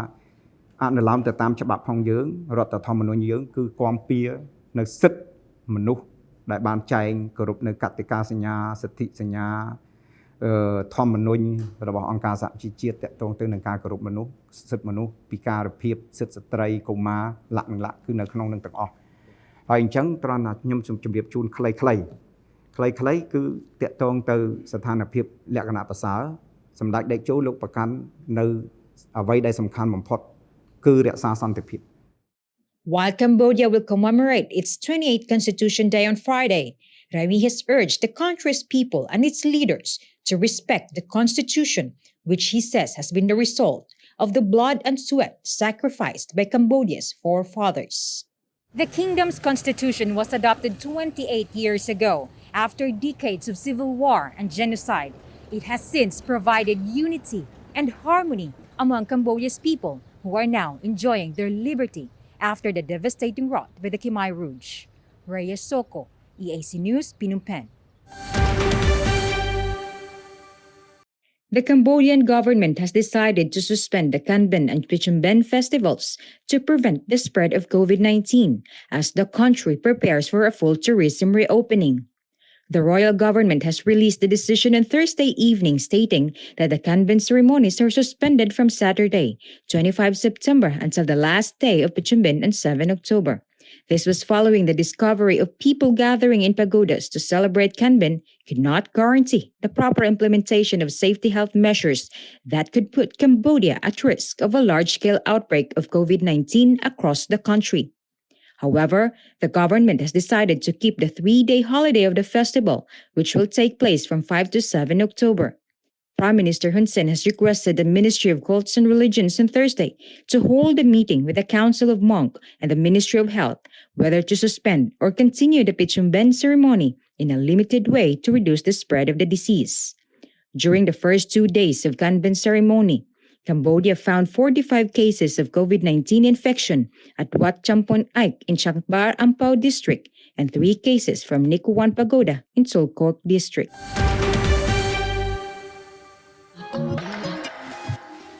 អនុលោមទៅតាមច្បាប់ផងយើងរដ្ឋធម្មនុញ្ញយើងគឺគាំពៀនៅសិទ្ធិមនុស្សដែលបានចែងគោរពនៅកតិកាសញ្ញាសិទ្ធិសញ្ញាធម្មនុញ្ញរបស់អង្គការសហជីវជាតិតាក់ទងទៅនឹងការគោរពមនុស្សសិទ្ធិមនុស្សពិការភាពសិទ្ធិស្ត្រីកុមារលក្ខណៈគឺនៅក្នុងនឹងទាំងអស់ហើយអញ្ចឹងត្រង់ថាខ្ញុំសូមជម្រាបជូនខ្លីៗគឺតាក់ទងទៅស្ថានភាពលក្ខណៈប្រសើរសម្ដេចតេជោលោកប្រកាន់នៅអ្វីដែលសំខាន់បំផុតគឺរក្សាសន្តិភាព While Cambodia will commemorate its 28th Constitution Day on Friday, Ravi has urged the country's people and its leaders to respect the Constitution, which he says has been the result of the blood and sweat sacrificed by Cambodia's forefathers. The kingdom's constitution was adopted 28 years ago after decades of civil war and genocide. It has since provided unity and harmony among Cambodia's people who are now enjoying their liberty after the devastating rot by the Khmer Rouge. Reyes Soko, EAC News, Phnom Penh. The Cambodian government has decided to suspend the Canben and Pichumben festivals to prevent the spread of COVID-19 as the country prepares for a full tourism reopening. The royal government has released the decision on Thursday evening stating that the Canben ceremonies are suspended from Saturday, 25 September until the last day of Pichumben on 7 October. This was following the discovery of people gathering in pagodas to celebrate Canben could not guarantee the proper implementation of safety health measures that could put Cambodia at risk of a large-scale outbreak of COVID-19 across the country. However, the government has decided to keep the 3-day holiday of the festival, which will take place from 5 to 7 October. Prime Minister Hun Sen has requested the Ministry of Cults and Religions on Thursday to hold a meeting with the Council of Monk and the Ministry of Health whether to suspend or continue the Pichumben ceremony in a limited way to reduce the spread of the disease. During the first 2 days of Canben ceremony, Cambodia found 45 cases of COVID-19 infection at Wat Champon Ike in Changbar Ampao District and 3 cases from Nikuwan Pagoda in Solkok District.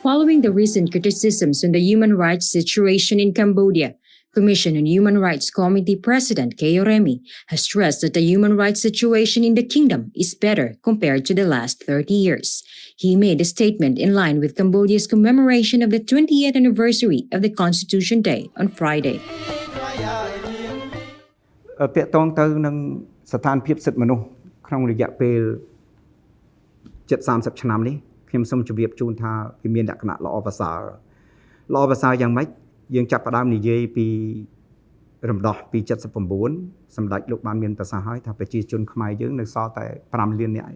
Following the recent criticisms on the human rights situation in Cambodia, Commission on Human Rights Committee President Keo Remy has stressed that the human rights situation in the kingdom is better compared to the last 30 years. He made a statement in line with Cambodia's commemoration of the 20th anniversary of the Constitution Day on Friday. ពាក់ទងទៅនឹងស្ថានភាពសិទ្ធិមនុស្សក្នុងរយៈពេលជិត30ឆ្នាំនេះខ្ញុំសូមជម្រាបជូនថាវាមានលក្ខណៈល្អប្រសើរយ៉ាងម៉េចយើងចាប់ផ្ដើមនិយាយពីរំដោះពី79សម្ដេចលោកបានមានប្រសាសន៍ហើយថាប្រជាជនខ្មែរយើងនៅសល់តែ5លាននាក់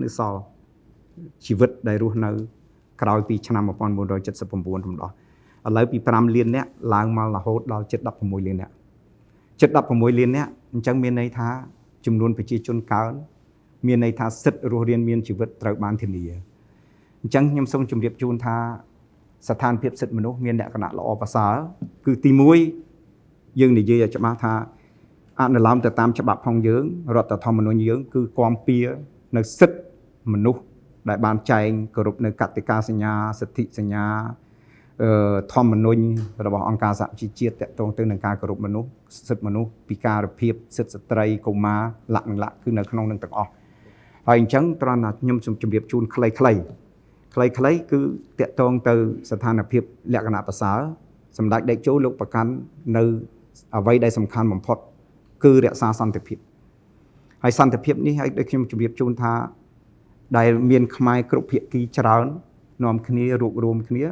នៅសល់ជីវិតដែលរស់នៅក្រោយពីឆ្នាំ1979រំដោះឥឡូវពី5លាននាក់ឡើងមករហូតដល់ជិត16លាននាក់អញ្ចឹងមានន័យថាចំនួនប្រជាជនកើនមានន័យថាសិទ្ធិរស់រានមានជីវិតត្រូវបានធានាអញ្ចឹងខ្ញុំសូមជម្រាបជូនថាស្ថានភាពសិទ្ធិមនុស្សមានលក្ខណៈល្អប្រសើរគឺទី1យើងនិយាយឲ្យច្បាស់ថាអនុលោមទៅតាមច្បាប់ផងយើងរដ្ឋធម្មនុញ្ញយើងគឺគាំពៀនៅសិទ្ធិមនុស្សដែលបានចែងគោរពនៅកតិកាសញ្ញាសិទ្ធិសញ្ញាធម្មនុញ្ញរបស់អង្គការសហជីវជាតិទាក់ទងទៅនឹងការគោរពមនុស្សសិទ្ធិមនុស្សពិការភាពសិទ្ធិស្ត្រីកុមារលក្ខណៈគឺនៅក្នុងនឹងទាំងអស់ហើយអញ្ចឹងត្រង់ថាខ្ញុំសូមជម្រាបជូនខ្លីៗគឺតាក់ទងទៅស្ថានភាពលក្ខណៈប្រសើរសម្ដេចតេជោលោកប្រកាន់នៅអ្វីដែលសំខាន់បំផុតគឺរក្សាសន្តិភាពហើយសន្តិភាពនេះហើយដូចខ្ញុំជម្រាបជូនថាដែលមានខ្មែរគ្រប់ភាគីច្រើននាំគ្នារួបរวมគ្នា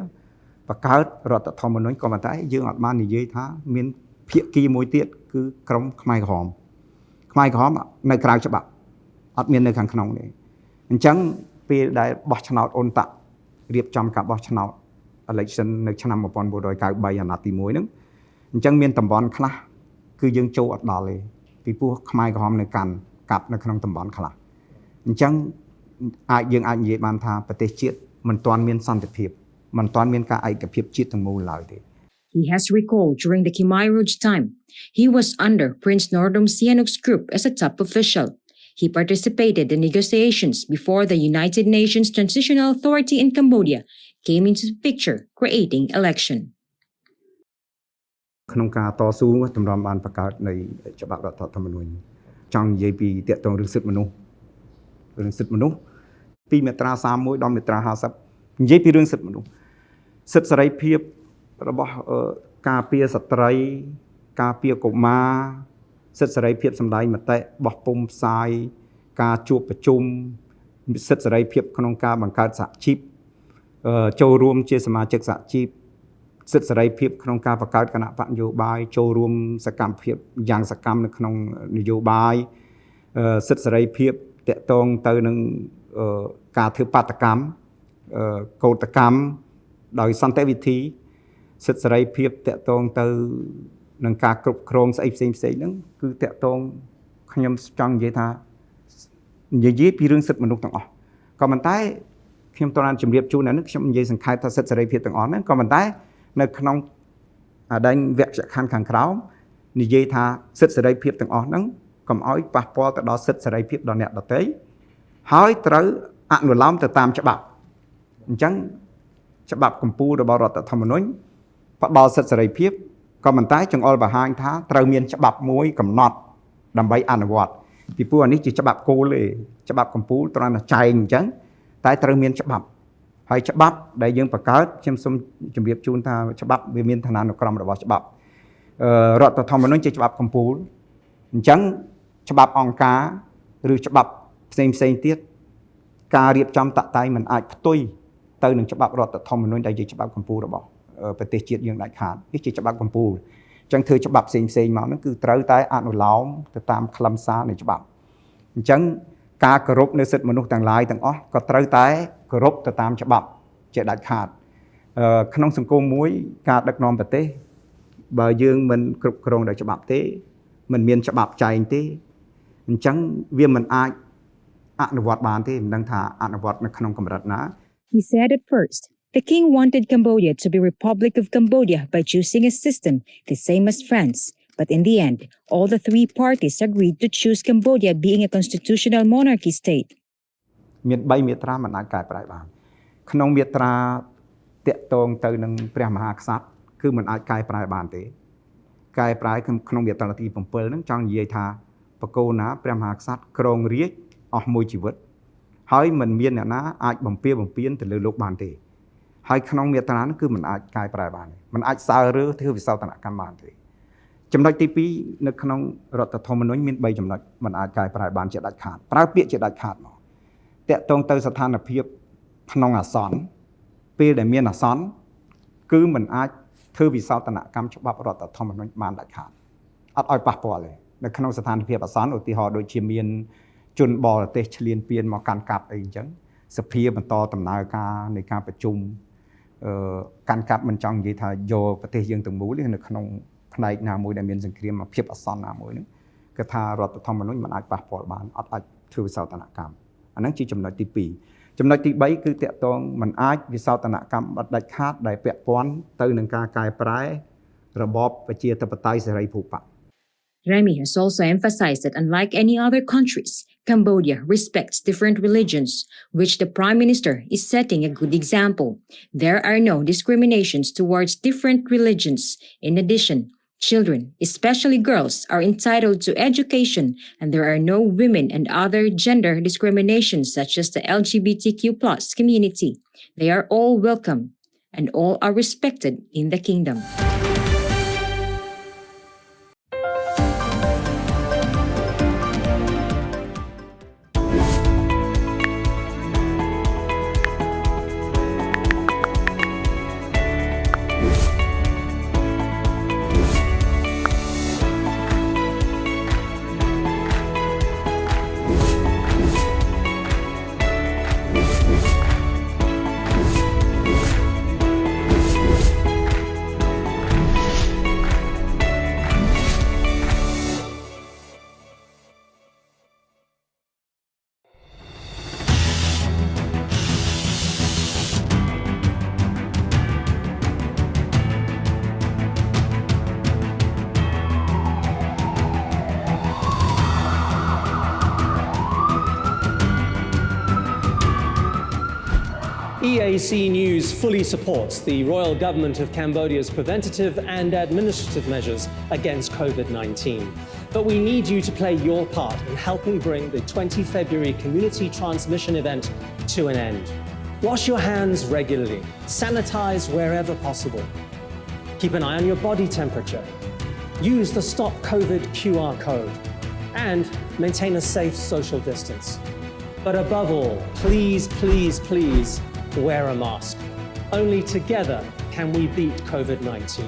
បង្កើតរដ្ឋធម្មនុញ្ញក៏ប៉ុន្តែយើងអត់បាននិយាយថាមានភាគីមួយទៀតគឺក្រមខ្មែរក្រហមនៅក្រៅច្បាប់អត់មាននៅខាងក្នុងនេះអញ្ចឹងពេលដែលបោះឆ្នោតអូនតាក់រៀបចំការបោះឆ្នោត election នៅឆ្នាំ1993អាណត្តិទី1ហ្នឹងអញ្ចឹងមានតំបន់ខ្លះគឺយើងចូលអត់ដល់ទេពីព្រោះខ្មែរក្រហមនៅកាន់កាប់នៅក្នុងតំបន់ខ្លះអញ្ចឹងយើងអាចនិយាយបានថាប្រទេសជាតិមិនទាន់មានសន្តិភាពមិនទាន់មានការឯកភាពជាតិទាំងមូលឡើយទេ He has recalled during the Khmer Rouge time, he was under Prince Norodom Sihanouk's group as a top official. He participated in negotiations before the United Nations Transitional Authority in Cambodia came into the picture, creating election. ក្នុងការតស៊ូតម្រាំបានបង្កើតនៃច្បាប់រដ្ឋធម្មនុញ្ញចង់និយាយពីតាក់ទងរឿងសិទ្ធិមនុស្សពីមាត្រា31ដល់មាត្រា50និយាយពីរឿងសិទ្ធិមនុស្សសិទ្ធិសេរីភាពរបស់ការពារស្ត្រីការពារកុមារសិទ្ធិសេរីភាពសម្ដែងមតិបោះពុម្ពផ្សាយការជួបប្រជុំសិទ្ធិសេរីភាពក្នុងការបង្កើតសហជីពចូលរួមជាសមាជិកសហជីព សិទ្ធិសេរីភាពក្នុងការបង្កើតគណៈបកនយោបាយចូលរួមសកម្មភាពយ៉ាងសកម្មនៅក្នុងនយោបាយសិទ្ធិសេរីភាពតាក់ទងទៅនឹងការធ្វើបាតកម្មកោតកម្មដោយសន្តិវិធីសិទ្ធិសេរីភាពតាក់ទងទៅនឹងការគ្រប់គ្រងស្អីផ្សេងហ្នឹងគឺតាក់ទងខ្ញុំចង់និយាយថានិយាយពីរឿងសិទ្ធិមនុស្សទាំងអស់ក៏ប៉ុន្តែខ្ញុំតើជម្រាបជូនហ្នឹងខ្ញុំនិយាយសង្ខេបថាសិទ្ធិសេរីភាពទាំងអស់ហ្នឹងក៏ប៉ុន្តែនៅក្នុងដែនវគ្គខណ្ឌខាងក្រោមនិយាយថាសិទ្ធិសេរីភាពទាំងអស់ហ្នឹងកុំឲ្យប៉ះពាល់ទៅដល់សិទ្ធិសេរីភាពដល់អ្នកដទៃហើយត្រូវអនុលោមទៅតាមច្បាប់អញ្ចឹងច្បាប់កម្ពុជារបស់រដ្ឋធម្មនុញ្ញផ្ដល់សិទ្ធិសេរីភាពក៏ប៉ុន្តែចង្អុលបង្ហាញថាត្រូវមានច្បាប់មួយកំណត់ដើម្បីអនុវត្តពីព្រោះអានេះជាច្បាប់គោលទេច្បាប់កម្ពុជាត្រង់តែចែងអញ្ចឹងតែត្រូវមានច្បាប់ហើយច្បាប់ដែលយើងបង្កើតខ្ញុំសូមជម្រាបជូនថាច្បាប់វាមានឋានានុក្រមរបស់ច្បាប់រដ្ឋធម្មនុញ្ញជាច្បាប់កម្ពុជាអញ្ចឹងច្បាប់អង្គការឬច្បាប់ផ្សេងទៀតការរៀបចំតាក់តែងមិនអាចផ្ទុយទៅនឹងច្បាប់រដ្ឋធម្មនុញ្ញដែលជាច្បាប់កម្ពុជារបស់ប្រទេសជាតិយើងដាច់ខាតនេះជាច្បាប់កម្ពុជាអញ្ចឹងធ្វើច្បាប់ផ្សេងមកហ្នឹងគឺត្រូវតែអនុលោមទៅតាមខ្លឹមសារនៃច្បាប់អញ្ចឹងការគោរពនៅសិទ្ធិមនុស្សទាំងឡាយទាំងអស់ក៏ត្រូវតែគោរពទៅតាមច្បាប់ជាដាច់ខាតក្នុងសង្គមមួយការដឹកនាំប្រទេសបើយើងមិនគ្រប់គ្រងដោយច្បាប់ទេមិនមានច្បាប់ចែងទេអញ្ចឹងវាមិនអាចអនុវត្តបានទេមិនដឹងថាអនុវត្តនៅក្នុងកម្រិតណា He said at first, the king wanted Cambodia to be Republic of Cambodia by choosing a system the same as France. But in the end, all the three parties agreed to choose Cambodia being a constitutional monarchy state. មាន3មាត្រាមិនអាចកែប្រែបានក្នុងមាត្រាតាក់ទងទៅនឹងព្រះមហាក្សត្រគឺមិនអាចកែប្រែបានទេកែប្រែក្នុងមាត្រាទី7ហ្នឹងចង់និយាយថាបកគោណាព្រះមហាក្សត្រគ្រងរាជ្យអស់មួយជីវិតហើយមិនមានអ្នកណាអាចបំពានទៅលើលោកបានទេហើយក្នុងមាត្រាហ្នឹងគឺមិនអាចកែប្រែបានទេមិនអាចសើរើធ្វើវិសោធនកម្មបានទេចំណុចទី2នៅក្នុងរដ្ឋធម្មនុញ្ញមាន3ចំណុចមិនអាចកែប្រែបានជាដាច់ខាតប្រើពាក្យជាដាច់ខាតមកតាក់ទងទៅស្ថានភាពក្នុងអាសន្នពេលដែលមានអាសន្នគឺមិនអាចធ្វើវិសោធនកម្មច្បាប់រដ្ឋធម្មនុញ្ញបានដាច់ខាតអត់ឲ្យប៉ះពាល់ទេនៅក្នុងស្ថានភាពអាសន្នឧទាហរណ៍ដូចជាមានជនបរទេសឈ្លានពានមកកាន់កាប់អីអញ្ចឹងសភាបន្តដំណើរការនៃការប្រជុំកាន់កាប់មិនចង់និយាយថាយកប្រទេសយើងទាំងមូលទេនៅក្នុងផ្នែកណាមួយដែលមានសង្គ្រាមភាពអាសន្នណាមួយហ្នឹងគឺថារដ្ឋធម្មនុញ្ញមិនអាចប៉ះពាល់បានអត់អាចធ្វើវិសោធនកម្មអាហ្នឹងជាចំណុចទី2ចំណុចទី3គឺតាក់ទងមិនអាចវិសោធនកម្មបដាច់ខាតដែលពាក់ព័ន្ធទៅនឹងការកែប្រែរបបប្រជាធិបតេយ្យសេរីភូប៉ា Remy has also emphasized that unlike any other countries, Cambodia respects different religions, which the Prime Minister is setting a good example. There are no discriminations towards different religions. In addition, children, especially girls, are entitled to education, and there are no women and other gender discriminations such as the LGBTQ+ community. They are all welcome, and all are respected in the kingdom. EAC News fully supports the royal government of Cambodia's preventative and administrative measures against COVID-19. But we need you to play your part in helping bring the 20 February community transmission event to an end. Wash your hands regularly, sanitize wherever possible. Keep an eye on your body temperature. Use the Stop COVID QR code and maintain a safe social distance. But above all, please, please, please wear a mask. Only together can we beat COVID-19?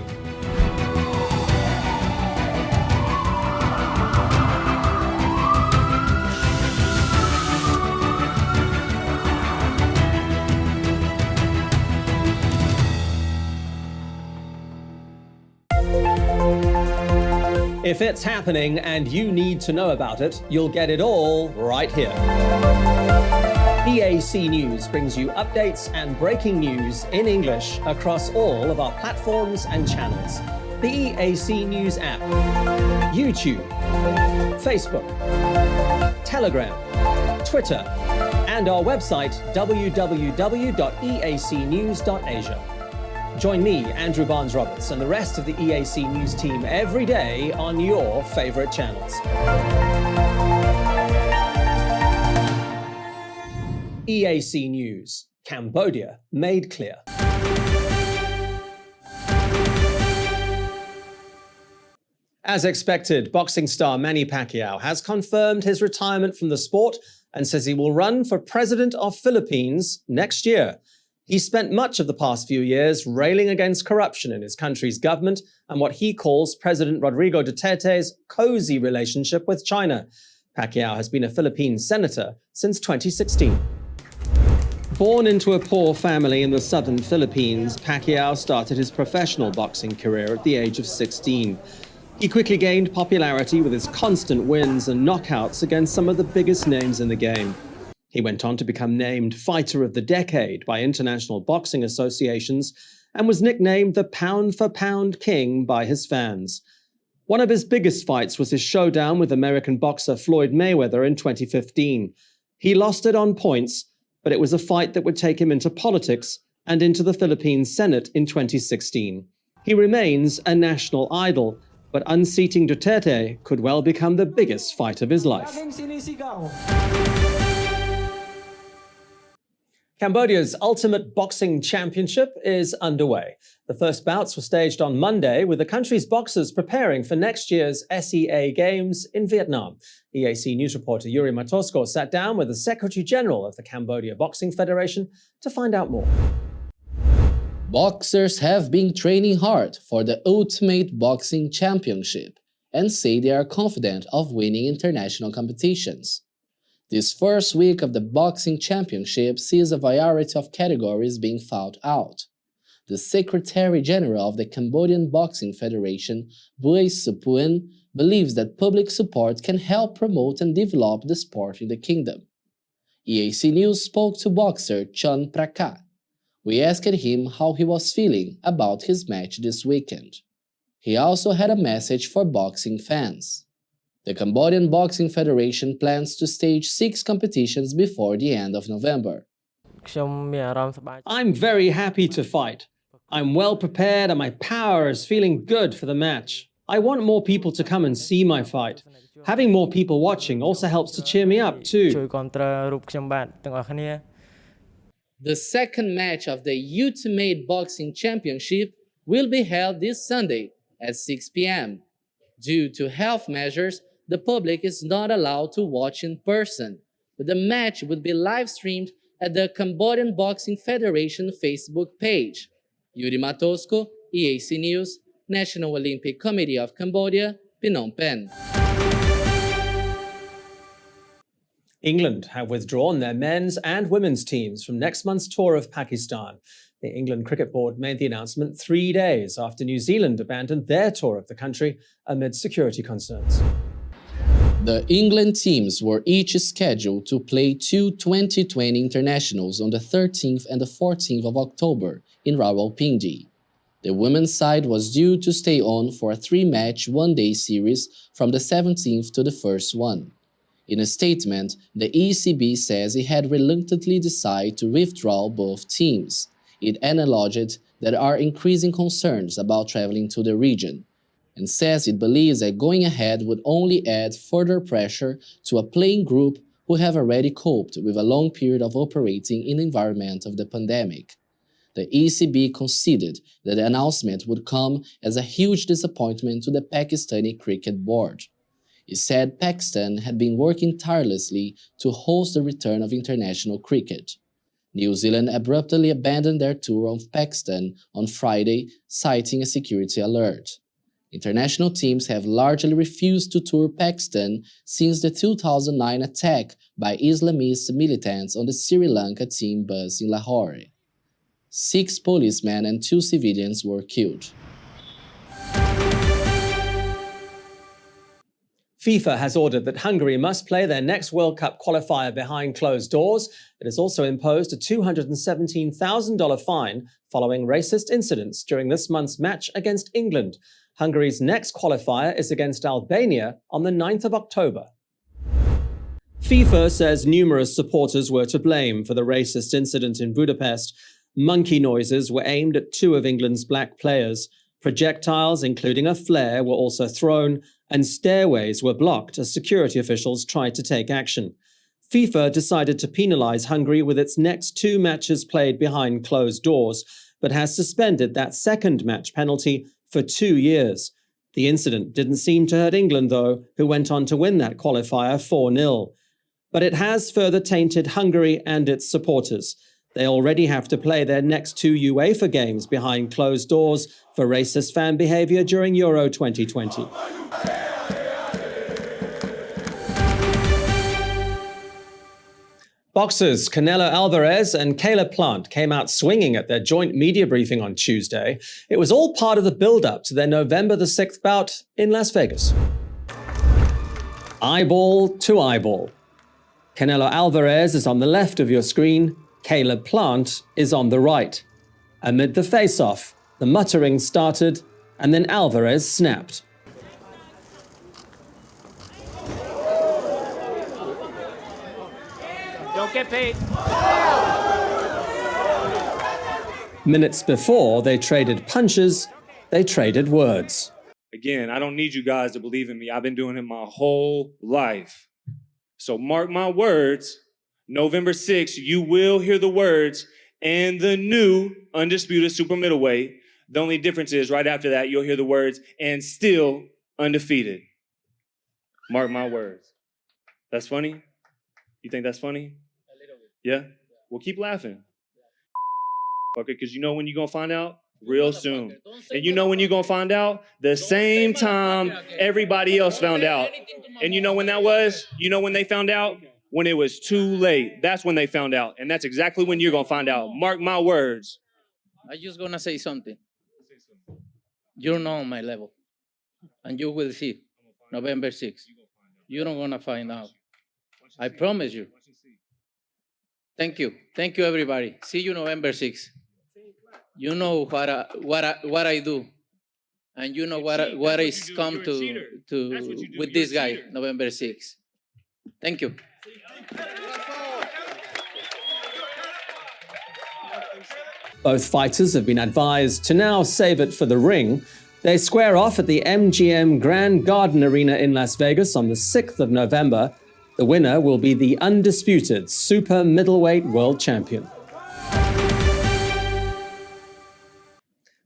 If it's happening and you need to know about it, you'll get it all right here. EAC News brings you updates and breaking news in English across all of our platforms and channels. The EAC News app, YouTube, Facebook, Telegram, Twitter, and our website www.eacnews.asia. Join me, Andrew Barnes-Roberts, and the rest of the EAC News team every day on your favorite channels. EAC News, Cambodia made clear. As expected, boxing star Manny Pacquiao has confirmed his retirement from the sport and says he will run for president of Philippines next year. He spent much of the past few years railing against corruption in his country's government and what he calls President Rodrigo Duterte's cozy relationship with China. Pacquiao has been a Philippine senator since 2016. Born into a poor family in the southern Philippines, Pacquiao started his professional boxing career at the age of 16. He quickly gained popularity with his constant wins and knockouts against some of the biggest names in the game. He went on to become named Fighter of the Decade by international boxing associations and was nicknamed the pound-for-pound king by his fans. One of his biggest fights was his showdown with American boxer Floyd Mayweather in 2015. He lost it on points, but it was a fight that would take him into politics and into the Philippine Senate in 2016. He remains a national idol, but unseating Duterte could well become the biggest fight of his life. Cambodia's Ultimate Boxing Championship is underway. The first bouts were staged on Monday, with the country's boxers preparing for next year's SEA Games in Vietnam. EAC News reporter Yuri Matosko sat down with the Secretary General of the Cambodia Boxing Federation to find out more. Boxers have been training hard for the Ultimate Boxing Championship and say they are confident of winning international competitions. This first week of the Boxing Championship sees a variety of categories being fought out. The Secretary General of the Cambodian Boxing Federation, Bui Supuen, believes that public support can help promote and develop the sport in the kingdom. EAC News spoke to boxer Chun Prakat. We asked him how he was feeling about his match this weekend. He also had a message for boxing fans. The Cambodian Boxing Federation plans to stage 6 competitions before the end of November. I'm very happy to fight. I'm well prepared and my power is feeling good for the match. I want more people to come and see my fight. Having more people watching also helps to cheer me up too. The second match of the Ultimate Boxing Championship will be held this Sunday at 6 p.m. Due to health measures, the public is not allowed to watch in person, but the match would be live-streamed at the Cambodian Boxing Federation Facebook page. Yuri Matosko, EAC News, National Olympic Committee of Cambodia, Phnom Penh. England have withdrawn their men's and women's teams from next month's tour of Pakistan. The England Cricket Board made the announcement 3 days after New Zealand abandoned their tour of the country amid security concerns. The England teams were each scheduled to play 2 2020 internationals on the 13th and the 14th of October in Rawalpindi. The women's side was due to stay on for a 3-match one-day series from the 17th to the first one. In a statement, the ECB says it had reluctantly decided to withdraw both teams. It acknowledged that there are increasing concerns about traveling to the region, and says it believes that going ahead would only add further pressure to a playing group who have already coped with a long period of operating in the environment of the pandemic. The ECB conceded that the announcement would come as a huge disappointment to the Pakistani Cricket Board. It said Pakistan had been working tirelessly to host the return of international cricket. New Zealand abruptly abandoned their tour of Pakistan on Friday, citing a security alert. International teams have largely refused to tour Pakistan since the 2009 attack by Islamist militants on the Sri Lanka team bus in Lahore. 6 policemen and 2 civilians were killed. FIFA has ordered that Hungary must play their next World Cup qualifier behind closed doors. It has also imposed a $217,000 fine following racist incidents during this month's match against England. Hungary's next qualifier is against Albania on the 9th of October. FIFA says numerous supporters were to blame for the racist incident in Budapest. Monkey noises were aimed at 2 of England's black players. Projectiles, including a flare, were also thrown, and stairways were blocked as security officials tried to take action. FIFA decided to penalise Hungary with its next 2 matches played behind closed doors, but has suspended that second match penalty for 2 years. The incident didn't seem to hurt England, though, who went on to win that qualifier 4-0. But it has further tainted Hungary and its supporters. They already have to play their next 2 UEFA games behind closed doors for racist fan behaviour during Euro 2020. Boxers Canelo Alvarez and Caleb Plant came out swinging at their joint media briefing on Tuesday. It was all part of the build-up to their November the 6th bout in Las Vegas. Eyeball to eyeball. Canelo Alvarez is on the left of your screen. Caleb Plant is on the right. Amid the face-off, the muttering started, and then Alvarez snapped. Don't get paid. Minutes before they traded punches, they traded words. Again, I don't need you guys to believe in me. I've been doing it my whole life. So mark my words, November 6th, you will hear the words, and the new undisputed super middleweight. The only difference is right after that, you'll hear the words, and still undefeated. Mark my words. That's funny? You think that's funny? Yeah? Well, keep laughing. Okay, because you know when you're going to find out? Real soon. And you know when you're going to find out? The same time everybody else found out. And you know when that was? You know when they found out? When it was too late. That's when they found out. And that's exactly when you're going to find out. Mark my words. I'm just going to say something. You're not on my level. And you will see. November 6th. You're not going to find out. I promise you. Thank you. Thank you, everybody. See you November 6th. You know what I do. And you know what is come to with this guy, November 6th. Thank you. Both fighters have been advised to now save it for the ring. They square off at the MGM Grand Garden Arena in Las Vegas on the 6th of November. The winner will be the undisputed super middleweight world champion.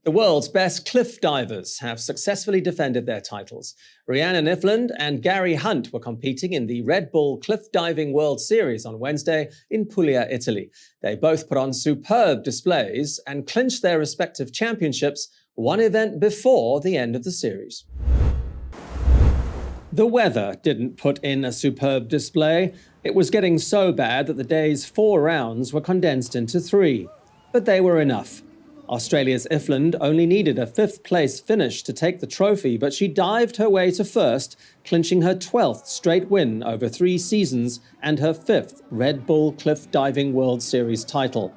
The world's best cliff divers have successfully defended their titles. Rhiannon Ifland and Gary Hunt were competing in the Red Bull Cliff Diving World Series on Wednesday in Puglia, Italy. They both put on superb displays and clinched their respective championships one event before the end of the series. The weather didn't put in a superb display. It was getting so bad that the day's 4 rounds were condensed into 3. But they were enough. Australia's Ifland only needed a 5th place finish to take the trophy, but she dived her way to first, clinching her 12th straight win over 3 seasons and her 5th Red Bull Cliff Diving World Series title.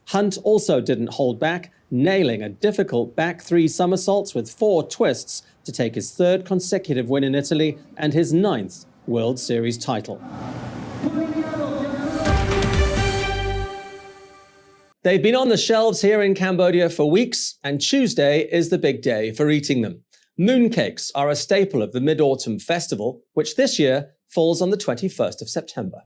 Hunt also didn't hold back, nailing a difficult back 3 somersaults with 4 twists to take his 3rd consecutive win in Italy and his 9th World Series title. They've been on the shelves here in Cambodia for weeks, and Tuesday is the big day for eating them. Mooncakes are a staple of the Mid-Autumn Festival, which this year falls on the 21st of September.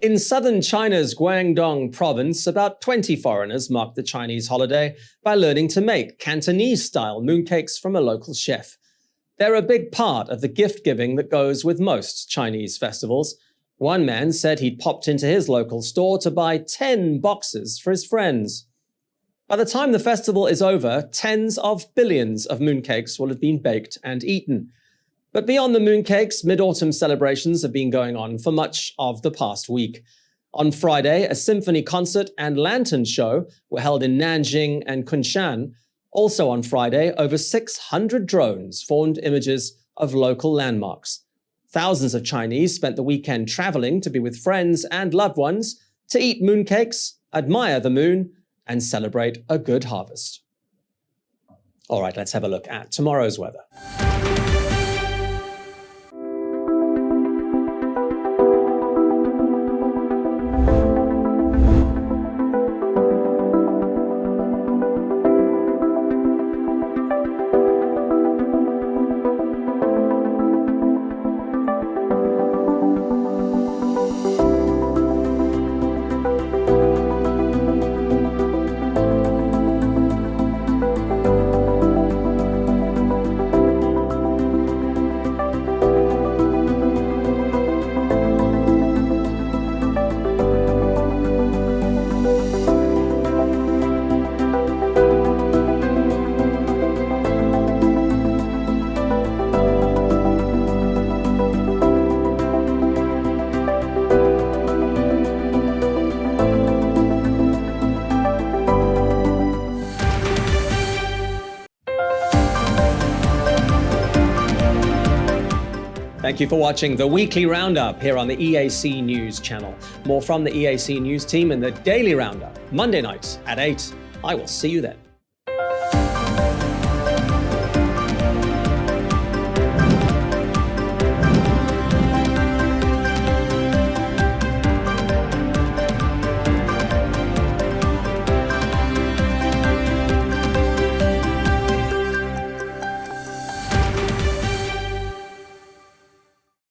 In southern China's Guangdong province, about 20 foreigners marked the Chinese holiday by learning to make Cantonese-style mooncakes from a local chef. They're a big part of the gift-giving that goes with most Chinese festivals. One man said he'd popped into his local store to buy 10 boxes for his friends. By the time the festival is over, tens of billions of mooncakes will have been baked and eaten. But beyond the mooncakes, Mid-Autumn celebrations have been going on for much of the past week. On Friday, a symphony concert and lantern show were held in Nanjing and Kunshan. Also on Friday, over 600 drones formed images of local landmarks. Thousands of Chinese spent the weekend traveling to be with friends and loved ones, to eat mooncakes, admire the moon, and celebrate a good harvest. All right, let's have a look at tomorrow's weather. Thank you for watching the Weekly Roundup here on the EAC News Channel. More from the EAC News team in the Daily Roundup, Monday nights at 8. I will see you then.